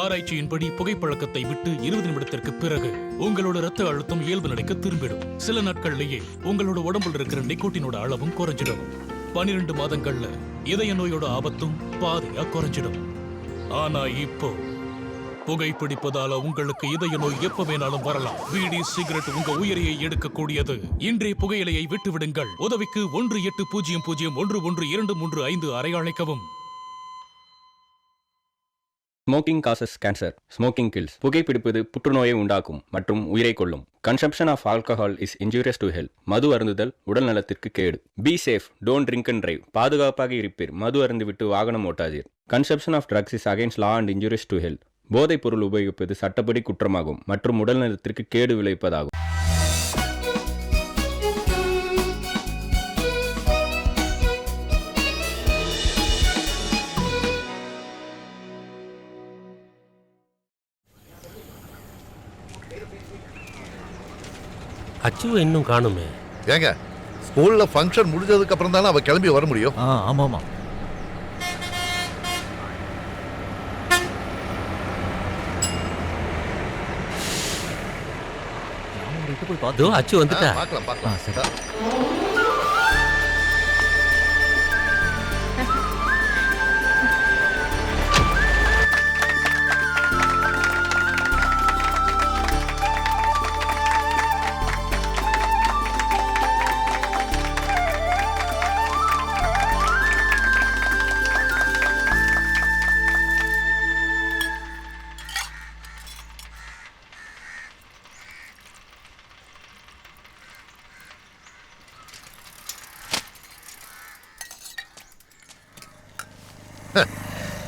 ஆராய்ச்சியின்படி புகைப்பழக்கத்தை விட்டு 20 நிமிடத்திற்கு பிறகு உங்களோட ரத்த அழுத்தம் இயல்பு நிலைக்கு திரும்பிடும். சில நாட்கள்லயே உங்களோட உடம்புல இருக்கிற நிக்கோட்டினோட அளவும் குறைஞ்சிடும். 12 மாதங்கள்ல இதய நோயோட ஆபத்தும் பாதியா குறைஞ்சிடும். ஆனா இப்போ புகைப்பிடிப்பதால உங்களுக்கு இதய நோய் எப்ப வேணாலும் வரலாம். பீடி சிகரெட் உங்க உயிரையை எடுக்கக்கூடியது. இன்றைய புகையிலையை விட்டு விடுங்கள். உதவிக்கு 1800111235 அழைக்கவும். Smoking causes cancer, smoking kills. புகைப்பிடிப்பது புற்றுநோயை உண்டாக்கும் மற்றும் உயிரை கொல்லும். Consumption of alcohol is injurious to health. மது அருந்துதல் உடல் நலத்திற்கு கேடு. Be safe, don't drink and drive. பாதுகாப்பாக இருப்பீர், மது அருந்துவிட்டு வாகனம் ஓட்டாதீர். Consumption of drugs is against law and injurious to health. போதைப் பொருள் உபயோகிப்பது சட்டப்படி குற்றமாகும் மற்றும் உடல் நலத்திற்கு கேடு விளைவிப்பதாகும். அச்சுவை இன்னும் காணுமே. ஏங்க, ஸ்கூல்ல ஃபங்க்ஷன் முடிஞ்சதுக்கு அப்புறம் தானே அவ கிளம்பி வர முடியும். ஆமாமா. அச்சு வந்துட்டா. பார்க்கலாம் பார்க்கலாம். சரி.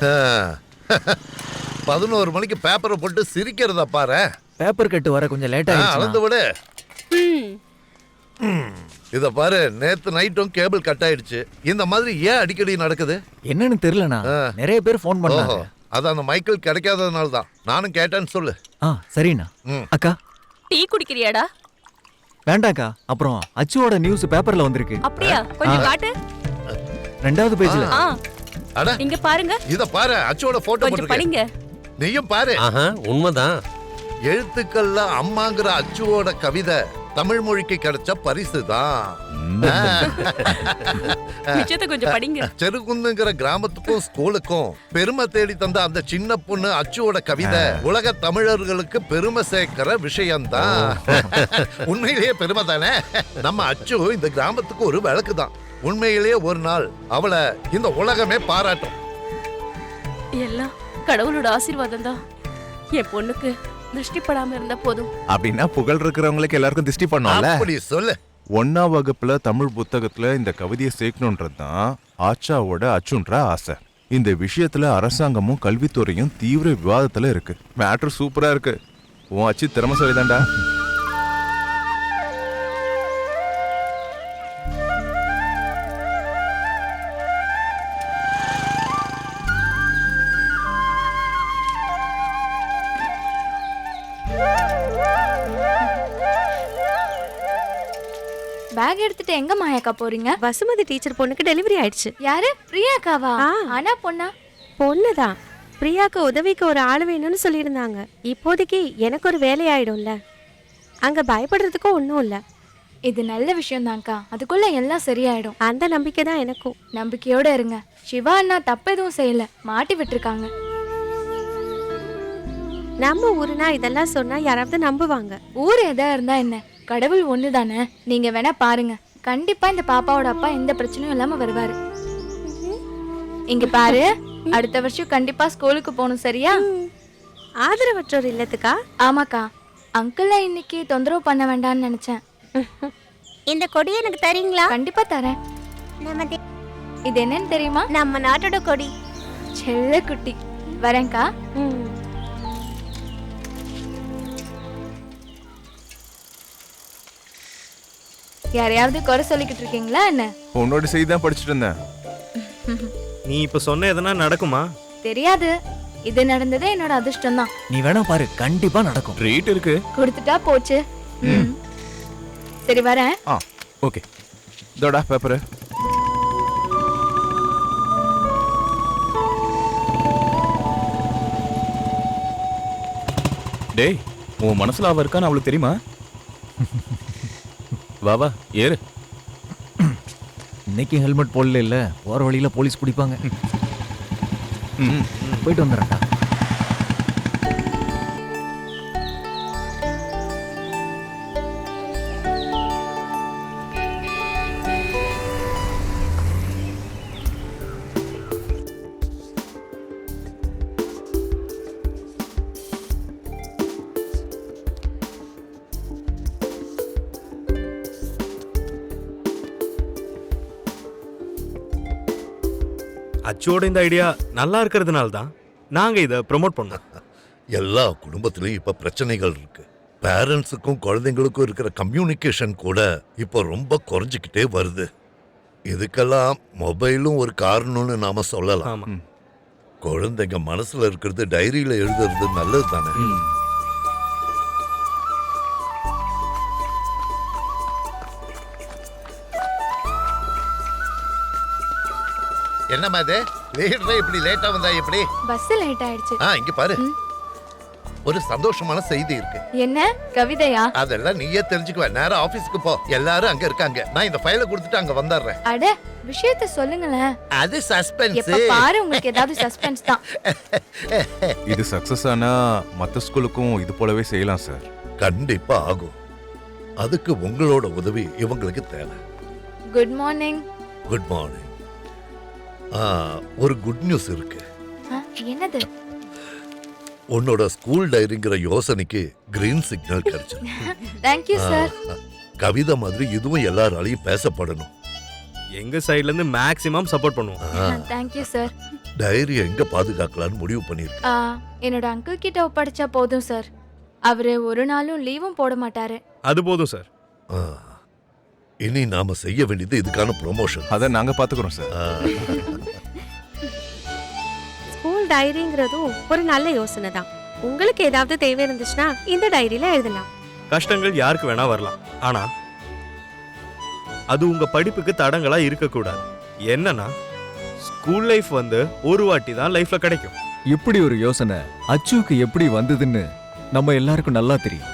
ஆ. 11 மணிக்கு பேப்பரை போட்டு சிரிக்கிறதா பாரு. பேப்பர் கட்டு வர கொஞ்சம் லேட் அளந்து ஆயிடுச்சு. விடு. இத பாரு, நேத்து நைட்டும் கேபிள் கட் ஆயிடுச்சு. இந்த மாதிரி ஏன் அடிக்கடி நடக்குது? என்னன்னு தெரியலண்ணா. நிறைய பேர் ஃபோன் பண்ணாங்க. அது அந்த மைக்கேல் கிடைக்காததுனால தான். நானும் கேட்டேன்னு சொல்லு. சரிண்ணா. அக்கா, டீ குடிக்கிறியாடா? வேண்டாக்கா. அப்புறம் அச்சுவோட நியூஸ் பேப்பர்ல வந்திருக்கு. அப்படியா? கொஞ்சம் காட்டு. 2வது பேஜ்ல. அட, இங்க பாருங்க. இத பாரு, அச்சுவோட போட்டோ கொஞ்சம் படிங்க. போட்டுருக்கு. நீயும் பாரு. உண்மைதான். எழுத்துக்கள்ல அம்மாங்கிற அச்சுவோட கவிதை தமிழ் மொழிக்கு கிடைச்ச பரிசு தான். மிச்சத்தை கொஞ்சம் படிங்க. செருகுந்துங்கிற கிராமத்துக்கும் ஸ்கூலுக்கும் பெருமை தேடி தந்த அந்த சின்ன பொண்ணு அச்சுவோட கவிதை உலக தமிழர்களுக்கு பெருமை சேர்க்கிற விஷயம்தான். உண்மையிலேயே பெருமை தானே. நம்ம அச்சு இந்த கிராமத்துக்கு ஒரு விளக்கு தான். உண்மையிலேயே ஒரு நாள் அவளை இந்த உலகமே பாராட்டும். எல்லாம் கடவுளோட ஆசீர்வாதம் தான். என் பொண்ணுக்கு திருஷ்டிப்படாம இருந்தா போதும். அப்படின்னா புகழ் இருக்கிறவங்களுக்கு எல்லாருக்கும் திருஷ்டி பண்ணோம்ல. அப்படி சொல்லு. 1ஆம் வகுப்புல தமிழ் புத்தகத்துல இந்த கவிதையை சேர்க்கணுன்றதுதான் ஆச்சாவோட அச்சுன்ற ஆசை. இந்த விஷயத்துல அரசாங்கமும் கல்வித்துறையும் தீவிர விவாதத்துல இருக்கு. மேட்ரு சூப்பரா இருக்கு. உன் அச்சு திறமைசாலி தான்டா. பேக் எடுத்துட்டு எங்க மாயாக்கா போறீங்க? வசுமதி டீச்சர் பொண்ணுக்கு டெலிவரி ஆயிடுச்சு. யாரு? பிரியாக்காவா? ஆனா பொண்ணா? பொண்ணுதான். பிரியாக்கு உதவிக்கு ஒரு ஆள் வேணும்னு சொல்லியிருந்தாங்க. இப்போதைக்கு எனக்கு ஒரு வேலை ஆயிடும்ல. அங்க பயப்படுறதுக்கும் ஒன்றும் இல்லை. இது நல்ல விஷயம் தான்க்கா. அதுக்குள்ள எல்லாம் சரியாயிடும். அந்த நம்பிக்கை தான் எனக்கும். நம்பிக்கையோட இருங்க. சிவா அண்ணா தப்பு எதுவும் செய்யல, மாட்டி விட்டுருக்காங்க. நம்ம ஊருனா இதெல்லாம் சொன்னா யாராவது நம்புவாங்க. ஊர் எதா இருந்தா என்ன, கடவுள் ஒண்ணு தானே. நீங்க வேணா பாருங்க, கண்டிப்பா இந்த பாப்பாவோட அப்பா எந்த பிரச்சனையும் இல்லாம வருவாரு. இங்க பாரு, அடுத்த வருஷம் கண்டிப்பா ஸ்கூலுக்கு போகணும், சரியா? ஆதரவற்றோர் இல்லத்துக்கா? ஆமாக்கா. அங்கிள் இன்னைக்கு தொந்தரவு பண்ண வேண்டாம்னு நினைச்சேன். இந்த கொடி எனக்கு தரீங்களா? கண்டிப்பா தரேன். இது என்னன்னு தெரியுமா? நம்ம நாட்டோட கொடி. செல்ல குட்டி. வரேன்க்கா. யாரையாவது குறை சொல்லிக்கிட்டு இருக்கீங்களா என்ன? உன்னோட செய்தி தான் படிச்சுட்டு இருந்தேன். நீ இப்ப சொன்ன எதனா நடக்குமா? தெரியாது. இது நடந்ததே என்னோட அதிர்ஷ்டம் தான். நீ வேணா பாரு, கண்டிப்பா நடக்கும். ட்ரீட் இருக்கு. கொடுத்துட்டா போச்சு. சரி வரேன். ஓகே. இதோடா பேப்பர். டேய் உன் மனசுல அவ இருக்கான்னு அவளுக்கு தெரியுமா? வா வா ஏறு. இன்னைக்கு ஹெல்மெட் போடல இல்ல, போற வழியில போலீஸ் பிடிப்பாங்க. போயிட்டு வந்துடுறேன்டா. அச்சுவோட இந்த ஐடியா நல்லா இருக்கிறதுனால தான் நாங்க இதை ப்ரோமோட் பண்ணோம். எல்லா குடும்பத்திலயும் இப்ப பிரச்சனைகள் இருக்கு. பேரண்ட்ஸுக்கும் குழந்தைங்களுக்கும் இருக்கிற கம்யூனிகேஷன் கூட இப்போ ரொம்ப குறைஞ்சிக்கிட்டே வருது. இதுக்கெல்லாம் மொபைலும் ஒரு காரணம்னு நாம சொல்லலாம். ஆமா. குழந்தைங்க மனசுல இருக்கிறது டைரியில எழுதுறது நல்லது தானே. என்னம்மா இது லீடரே இப்படி லேட்டா வந்தா எப்படி? பஸ் லேட் ஆயிடுச்சு. இங்க பாரு, ஒரு சந்தோஷமான செய்தி இருக்கு. என்ன கவிதையா? அதெல்லாம் நீயே தெரிஞ்சுக்குவ. நேரா ஆபீஸ்க்கு போ, எல்லாரும் அங்க இருக்காங்க. நான் இந்த ஃபைலை கொடுத்துட்டு அங்க வந்துடுறேன். அட விஷயத்தை சொல்லுங்களேன். அது சஸ்பென்ஸ். எப்ப பாரு உங்களுக்கு ஏதாவது சஸ்பென்ஸ் தான். இது சக்சஸ் ஆனா மத்த ஸ்கூலுக்கும் இது போலவே செய்யலாம் சார். கண்டிப்பா ஆகும். அதுக்கு உங்களோட உதவி இவங்களுக்கு தேவை. Good morning. Good morning. ஒரு குட் நியூஸ் இருக்கு. என்னது? உன்னோட ஸ்கூல் டைரிங்கிற யோசனைக்கு கிரீன் சிக்னல் கிடைச்சது. Thank you sir. கவிதை மாதிரி இதுவும் எல்லாராலையும் பேசப்படணும். எங்க சைடுல இருந்து மேக்ஸிமம் சப்போர்ட் பண்ணுவோம். Thank you sir. டைரி எங்க பாதுகாக்கலாம்னு முடிவு பண்ணிருக்கேன். என்னோட அங்கிள் கிட்ட ஒப்படைச்சா போதும் சார். அவரு ஒரு நாளும் லீவும் போட மாட்டாரு. அது போதும் சார். இனி நாம செய்ய வேண்டியது இதுக்கான ப்ரொமோஷன். அதை நாங்க பாத்துக்கிறோம் சார். ஸ்கூல் டைரிங்கிறதும் ஒரு நல்ல யோசனை தான். உங்களுக்கு ஏதாவது தேவை இருந்துச்சுன்னா இந்த டைரியில எழுதலாம். கஷ்டங்கள் யாருக்கு வேணா வரலாம், ஆனா அது உங்க படிப்புக்கு தடங்களா இருக்கக்கூடாது. என்னன்னா ஸ்கூல் லைஃப் வந்து ஒரு வாட்டி தான் லைஃப்ல கிடைக்கும். இப்படி ஒரு யோசனை அச்சுவுக்கு எப்படி வந்ததுன்னு நம்ம எல்லாருக்கும் நல்லா தெரியும்.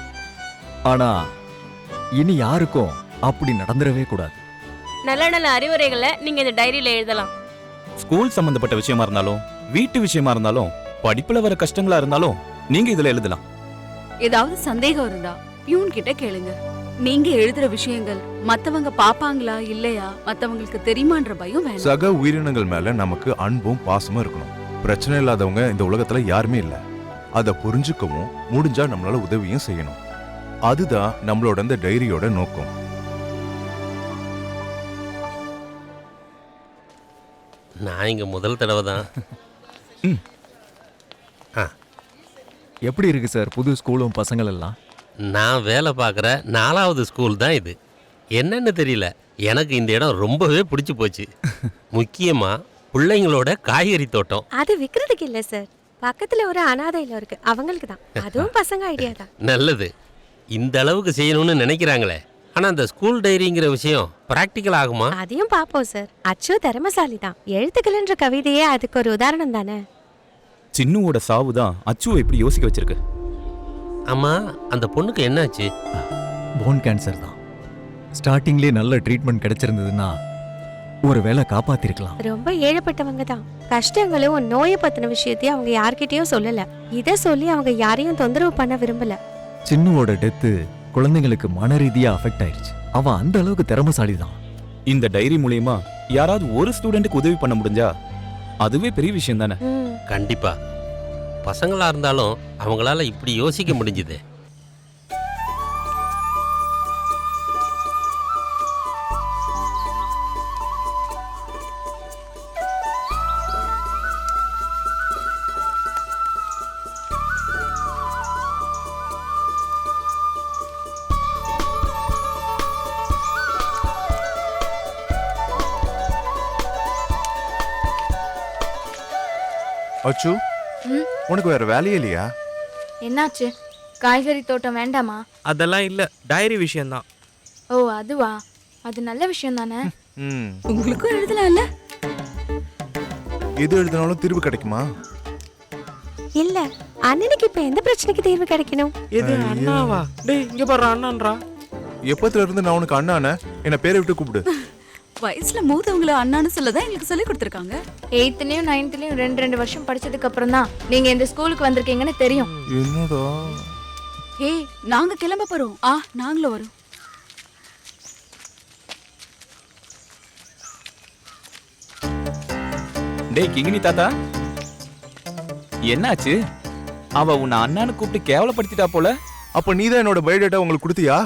ஆனா இனி யாருக்கும் அப்படி நடந்துடவே கூடாது. நல்ல நல்ல அறிவுரைகளை நீங்க இந்த டைரியில எழுதலாம். ஸ்கூல் சம்பந்தப்பட்ட விஷயமா இருந்தாலும் வீட்டு விஷயமா இருந்தாலும் படிப்புல வர கஷ்டங்களா இருந்தாலும் நீங்க இதுல எழுதலாம். ஏதாவது சந்தேகம் இருந்தா பியூன் கிட்ட கேளுங்க. நீங்க எழுதுற விஷயங்கள் மத்தவங்க பாப்பாங்களா இல்லையா, மத்தவங்களுக்கு தெரியுமான்ற பயம் வேணும். சக உயிரினங்கள் மேல நமக்கு அன்பும் பாசமும் இருக்கணும். பிரச்சனை இல்லாதவங்க இந்த உலகத்துல யாருமே இல்ல. அதை புரிஞ்சுக்கவும் முடிஞ்சா நம்மளால உதவியும் செய்யணும். அதுதான் நம்மளோட இந்த டைரியோட நோக்கம். நான் இங்க முதல் தடவை தான். எப்படி இருக்கு சார் புது ஸ்கூலும் பசங்கள் எல்லாம்? நான் வேலை பார்க்குற 4வது ஸ்கூல் தான் இது. என்னன்னு தெரியல, எனக்கு இந்த இடம் ரொம்பவே பிடிச்சி போச்சு. முக்கியமா பிள்ளைங்களோட காய்கறி தோட்டம். அது விக்கிறதுக்கு இல்ல சார், பக்கத்துல ஒரு அனாதை இல்லம் இருக்கு, அவங்களுக்கு தான். அதுவும் பசங்க ஐடியா தான். நல்லது. இந்த அளவுக்கு செய்யணும்னு நினைக்கிறாங்களே, ஆனா அந்த ஸ்கூல் டைரிங்கிற விஷயம் பிராக்டிக்கல் ஆகுமா? அதையும் பாப்போம் சார். அச்சு திறமசாலி தான். எழுத்துக்கள்ன்ற கவிதையே அதுக்கு ஒரு உதாரணம் தானே. சின்னுவோட சாவு தான் அச்சுவை இப்படி யோசிக்க வச்சிருக்கு. ஆமா, அந்த பொண்ணுக்கு என்னாச்சு? போன் கேன்சர் தான். ஸ்டார்டிங்லேயே நல்ல ட்ரீட்மெண்ட் கிடைச்சிருந்ததுன்னா ஒரு வேளை காப்பாத்திருக்கலாம். ரொம்ப ஏழப்பட்டவங்க தான். கஷ்டங்களும் நோயை பத்தின விஷயத்தையும் அவங்க யார்கிட்டயும் சொல்லல. இதை சொல்லி அவங்க யாரையும் தொந்தரவு பண்ண விரும்பல. சின்னுவோட டெத்து குழந்தைங்களுக்கு மன ரீதியா அஃபெக்ட் ஆயிருச்சு. அவன் அந்த அளவுக்கு திறமசாலி தான். இந்த டைரி மூலியமா யாராவது ஒரு ஸ்டூடெண்ட்டுக்கு உதவி பண்ண முடிஞ்சா அதுவே பெரிய விஷயம் தானே. கண்டிப்பா. பசங்களா இருந்தாலும் அவங்களால இப்படி யோசிக்க முடிஞ்சுது. அச்சு, உனக்கு வேற வேலையே இல்லையா? என்னாச்சு? காய்கறி தோட்டம் வேண்டாமா? அதெல்லாம் இல்ல, டைரி விஷயம்தான். ஓ அதுவா? அது நல்ல விஷயம் தானே. உங்களுக்கும் எழுதலாம்ல. எது எழுதினாலும் தீர்வு கிடைக்குமா? இல்ல, அண்ணனுக்கு இப்ப எந்த பிரச்சனைக்கு தீர்வு கிடைக்கணும்? இது அண்ணாவா? டேய் இங்க பாரு அண்ணான்றா. எப்பத்துல இருந்து நான் உனக்கு அண்ணானே? என்ன பேரை விட்டு கூப்பிடு. வயசுல மூத்தவங்கள அண்ணான்னு சொல்லதான் எங்களுக்கு சொல்லி கொடுத்துருக்காங்க. 8th 9th 2 வருஷம் படிச்சதுக்கு அப்புறம் தான் நீங்க இந்த ஸ்கூலுக்கு வந்திருக்கீங்கன்னு தெரியும். என்னடா ஏய் நாங்க கிளம்ப போறோம். நாங்களும் வரோம். டேய் கிங்கினி தாத்தா, என்னாச்சு? அவ உன்னை அண்ணான்னு கூப்பிட்டு கேவலப்படுத்திட்டா போல. அப்ப நீதான் என்னோட பயோடேட்டா உங்களுக்கு கொடுத்தியா?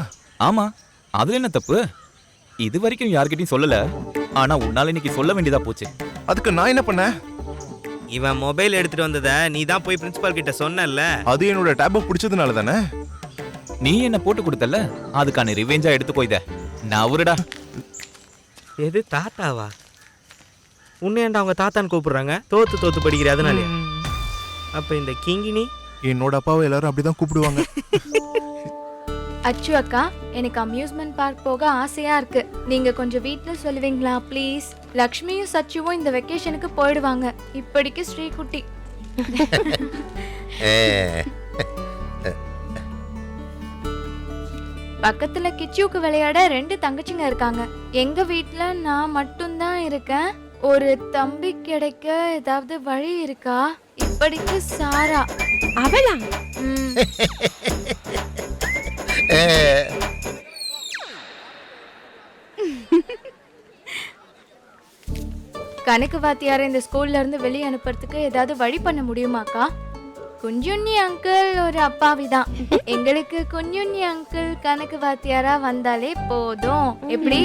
ஆமா, அதுல என்ன தப்பு? இது வரைக்கும் யார்கிட்டயும் சொல்லல, ஆனா உன்னால இன்னைக்கு சொல்ல வேண்டியதா போச்சு. அதுக்கு நான் என்ன பண்ணேன்? இவன் மொபைல் எடுத்துட்டு வந்தத நீ தான் போய் பிரின்சிபால் கிட்ட சொன்னல்ல. அது என்னோட டேப பிடிச்சதுனால தானே. நீ என்ன போட்டு கொடுத்தல, அதுக்கான ரிவெஞ்சா எடுத்துக்கோ இத. நான் அவருடா. எது தாத்தாவா? உன்னை ஏன்டா அவங்க தாத்தான்னு கூப்பிடுறாங்க? தோத்து படிக்கிற அதனால. அப்ப இந்த கிங்கினி என்னோட அப்பாவை எல்லாரும் அப்படிதான் கூப்பிடுவாங்க. அச்சு அக்கா, எனக்கு அம்யூஸ்மெண்ட் பார்க் போக ஆசையா இருக்கு. நீங்க கொஞ்சம் வீட்ல சொல்லுவீங்களா ப்ளீஸ்? லக்ஷ்மியும் சச்சுவும் இந்த வெக்கேஷனுக்கு போயிடுவாங்க. இப்படிக்கு ஸ்ரீகுட்டி. பக்கத்துல கிச்சுவுக்கு விளையாட 2 தங்கச்சிங்க இருக்காங்க. எங்க வீட்ல நான் மட்டும்தான் இருக்கேன். ஒரு தம்பி கிடைக்க ஏதாவது வழி இருக்கா? இப்படிக்கு சாரா. அவளா? கணக்கு வாத்தியார இந்த ஸ்கூல்ல இருந்து வெளியே அனுப்புறதுக்கு ஏதாவது வழி பண்ண முடியுமாக்கா? குஞ்சுண்ணி அங்கிள் ஒரு அப்பாவிதான். எங்களுக்கு குஞ்சுண்ணி அங்கிள் கணக்கு வாத்தியாரா வந்தாலே போதும். எப்படி?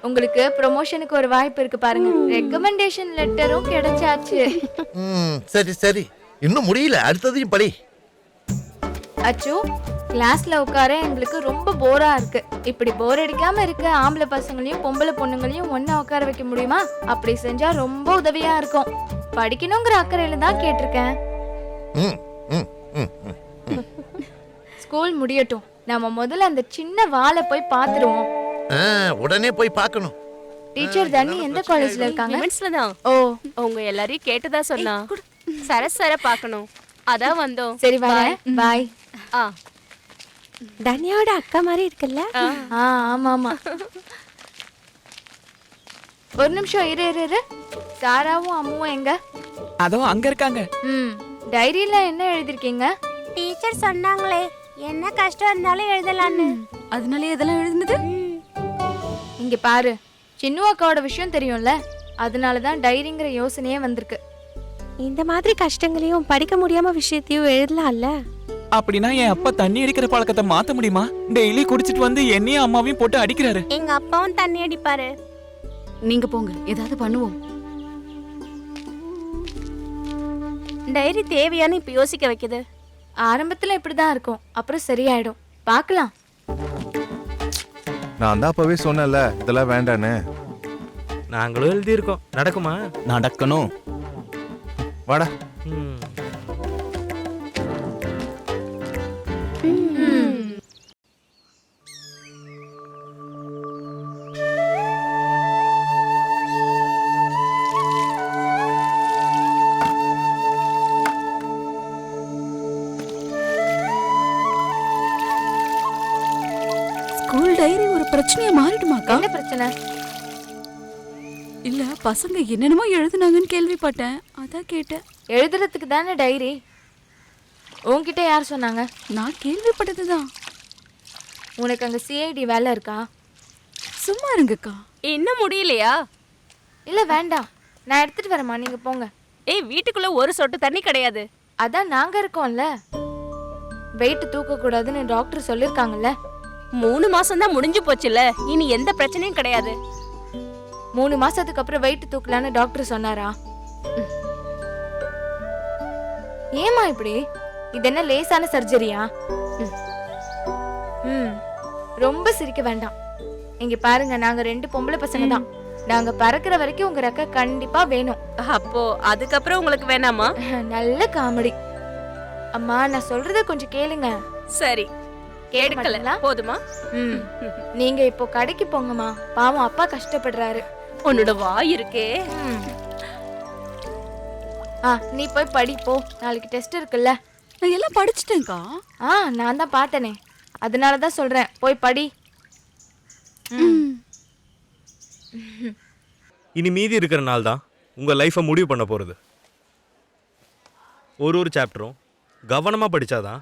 உங்களுக்கு ப்ரொமோஷனுக்கு ஒரு வாய்ப்பு இருக்கு பாருங்க. ரெக்கமெண்டேஷன் லெட்டரும் கிடைச்சாச்சு. சரி சரி, இன்னும் முடியல, அடுத்ததையும் படி. அச்சு, கிளாஸ்ல உட்கார எங்களுக்கு ரொம்ப போரா இருக்கு. இப்படி போர் அடிக்காம இருக்க ஆம்பளை பசங்களையும் பொம்பளை பொண்ணுங்களையும் ஒண்ணா உட்கார வைக்க முடியுமா? அப்படி செஞ்சா ரொம்ப உதவியா இருக்கும். படிக்கணுங்கிற அக்கறையில தான் கேட்டிருக்கேன். ஸ்கூல் முடியட்டும், நம்ம முதல்ல அந்த சின்ன வாளை போய் பாத்துருவோம். உடனே போய் பார்க்கணும். டீச்சர் தண்ணி எந்த காலேஜ்ல இருக்காங்க? விமென்ஸ்ல தான். ஓ, உங்க எல்லாரையும் கேட்டதா சொன்னா. சரஸ் சார பார்க்கணும், அதான் வந்தோம். சரி வரேன், பாய். தன்யாவோட அக்கா மாதிரி இருக்குல்ல? ஆமா ஆமா. ஒரு நிமிஷம் இரு. சாராவும் அம்முவும் எங்க? அதோ அங்க இருக்காங்க. டைரியில என்ன எழுதிருக்கீங்க? டீச்சர் சொன்னாங்களே என்ன கஷ்டம் இருந்தாலும் எழுதலான்னு. அதனால இதெல்லாம் எழுதுனது. இங்க பாரு, சின்ன அக்காவோட விஷயம் தெரியும்ல, அதனாலதான் டைரிங்கிற யோசனையே வந்திருக்கு. இந்த மாதிரி கஷ்டங்களையும் படிக்க முடியாம விஷயத்தையும் எழுதலாம்ல. அப்படின்னா என் அப்பா தண்ணி அடிக்கிற பழக்கத்தை மாத்த முடியுமா? டெய்லி குடிச்சிட்டு வந்து என்னையும் அம்மாவையும் போட்டு அடிக்கிறாரு. எங்க அப்பாவும் தண்ணி அடிப்பாரு. நீங்க போங்க, ஏதாவது பண்ணுவோம். டைரி தேவையான்னு இப்ப யோசிக்க வைக்குது. ஆரம்பத்துல இப்படிதான் இருக்கும், அப்புறம் சரியாயிடும். பார்க்கலாம். நான் தான் அப்பவே சொன்னேன்ல இதெல்லாம் வேண்டான்னு. நாங்களும் எழுதி இருக்கோம். நடக்குமா? நடக்கணும். வாடா. ஸ்கூல் டைரி ஒரு பிரச்சனையா மாறிடுமாக்கா? என்ன பிரச்சனை? இல்ல, பசங்க என்னென்னமோ எழுதுனாங்கன்னு கேள்விப்பட்டேன், அதான் கேட்டேன். எழுதுறதுக்கு தானே டைரி. உன்கிட்ட யார் சொன்னாங்க? நான் கேள்விப்பட்டதுதான். உனக்கு அங்க சிஐடி வேலை இருக்கா? சும்மா இருங்கக்கா. இன்னும் முடியலையா? இல்ல வேண்டாம், நான் எடுத்துட்டு வரேம்மா, நீங்க போங்க. ஏய், வீட்டுக்குள்ள ஒரு சொட்டு தண்ணி கிடையாது. அதான் நாங்க இருக்கோம்ல. வெயிட் தூக்க கூடாதுன்னு டாக்டர் சொல்லிருக்காங்கல்ல. 3 மாசம் தான் முடிஞ்சு போச்சுல, இனி எந்த பிரச்சனையும் கிடையாது. 3 மாசத்துக்கு அப்புறம் வெயிட் தூக்கலான்னு டாக்டர் சொன்னாரா? ஏமா இப்படி? இது என்ன லேசான சர்ஜரியா? ரொம்ப சிரிக்க வேண்டாம். இங்க பாருங்க, நாங்க 2 பொம்பளை பசங்க தான். நாங்க பறக்கிற வரைக்கும் உங்க ரெக்க கண்டிப்பா வேணும். அப்போ அதுக்கப்புறம் உங்களுக்கு வேணாமா? நல்ல காமெடி. அம்மா, நான் சொல்றத கொஞ்சம் கேளுங்க. சரி, கேட்கல போதுமா? நீங்க இப்போ கடைக்கு போங்கம்மா, பாவம் அப்பா கஷ்டப்படுறாரு. உன்னோட வாய் இருக்கே. நீ போய் படி போ, நாளைக்கு டெஸ்ட் இருக்குல்ல. நான் எல்லாம் படிச்சிட்டேன்க்கா. நான் தான் பார்த்தனே, அதனால தான் சொல்றேன், போய் படி. இனி மீதி இருக்கிற நாள் தான் உங்கள் லைஃப்பை முடிவு பண்ண போகிறது. ஒரு சாப்டரும் கவனமாக படித்தாதான்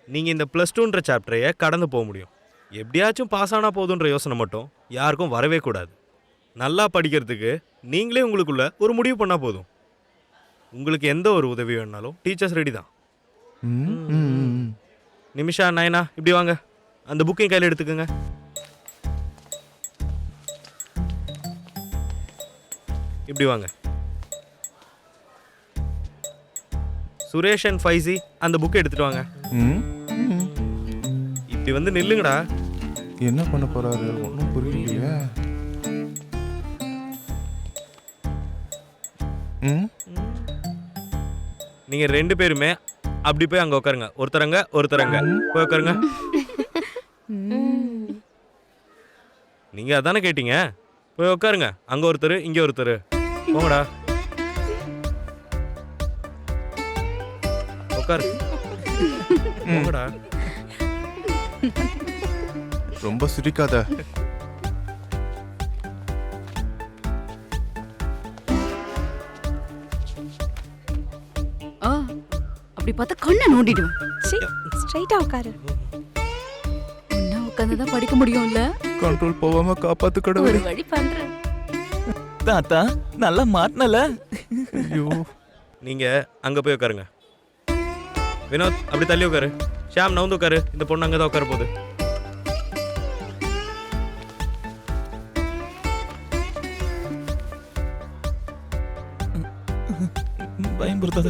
நீங்கள் இந்த +2ன்ற சாப்டரையே கடந்து போக முடியும். எப்படியாச்சும் பாஸ் ஆனால் போதுன்ற யோசனை மட்டும் யாருக்கும் வரவே கூடாது. நல்லா படிக்கிறதுக்கு நீங்களே உங்களுக்குள்ள ஒரு முடிவு பண்ணால் போதும். உங்களுக்கு எந்த ஒரு உதவி வேணாலும் டீச்சர்ஸ் ரெடி தான். நிமிஷா, நயனா, இப்படி வாங்க. அந்த புக்கையும் கையில் எடுத்துக்கோங்க. இப்படி வாங்க. சுரேஷ் அண்ட் ஃபைசி, அந்த புக்கை எடுத்துட்டு வாங்க. இப்படி வந்து நில்லுங்கடா. என்ன பண்ண போறாரு ஒன்றும் புரியலையே. நீங்க 2 பேருமே அப்படி போய் அங்க உட்காருங்க. ஒருத்தரங்க போய் உட்காருங்க. நீங்க அதானே கேட்டீங்க, போய் உட்காருங்க. அங்க ஒருத்தர், இங்க ஒருத்தர். போங்கடா, உட்காரு. போங்கடா. ரொம்ப சிரிக்காத. அப்படி பார்த்தா கண்ணை நோண்டிடுவேன். ஸ்ட்ரைட்டா உட்காரு. என்ன உட்கார்ந்துதான் படிக்க முடியும்ல? கண்ட்ரோல் போகாம காப்பாத்து கடவுளே. ஒரு வழி பண்றேன். தாத்தா நல்லா மாட்டினல. ஐயோ, நீங்க அங்க போய் உட்காருங்க. வினோத், அப்படி தள்ளி உட்காரு. ஷாம், நவுந்து உட்காரு. இந்த பொண்ணு அங்கதான் உட்கார போகுது. பயன்படுத்தாத.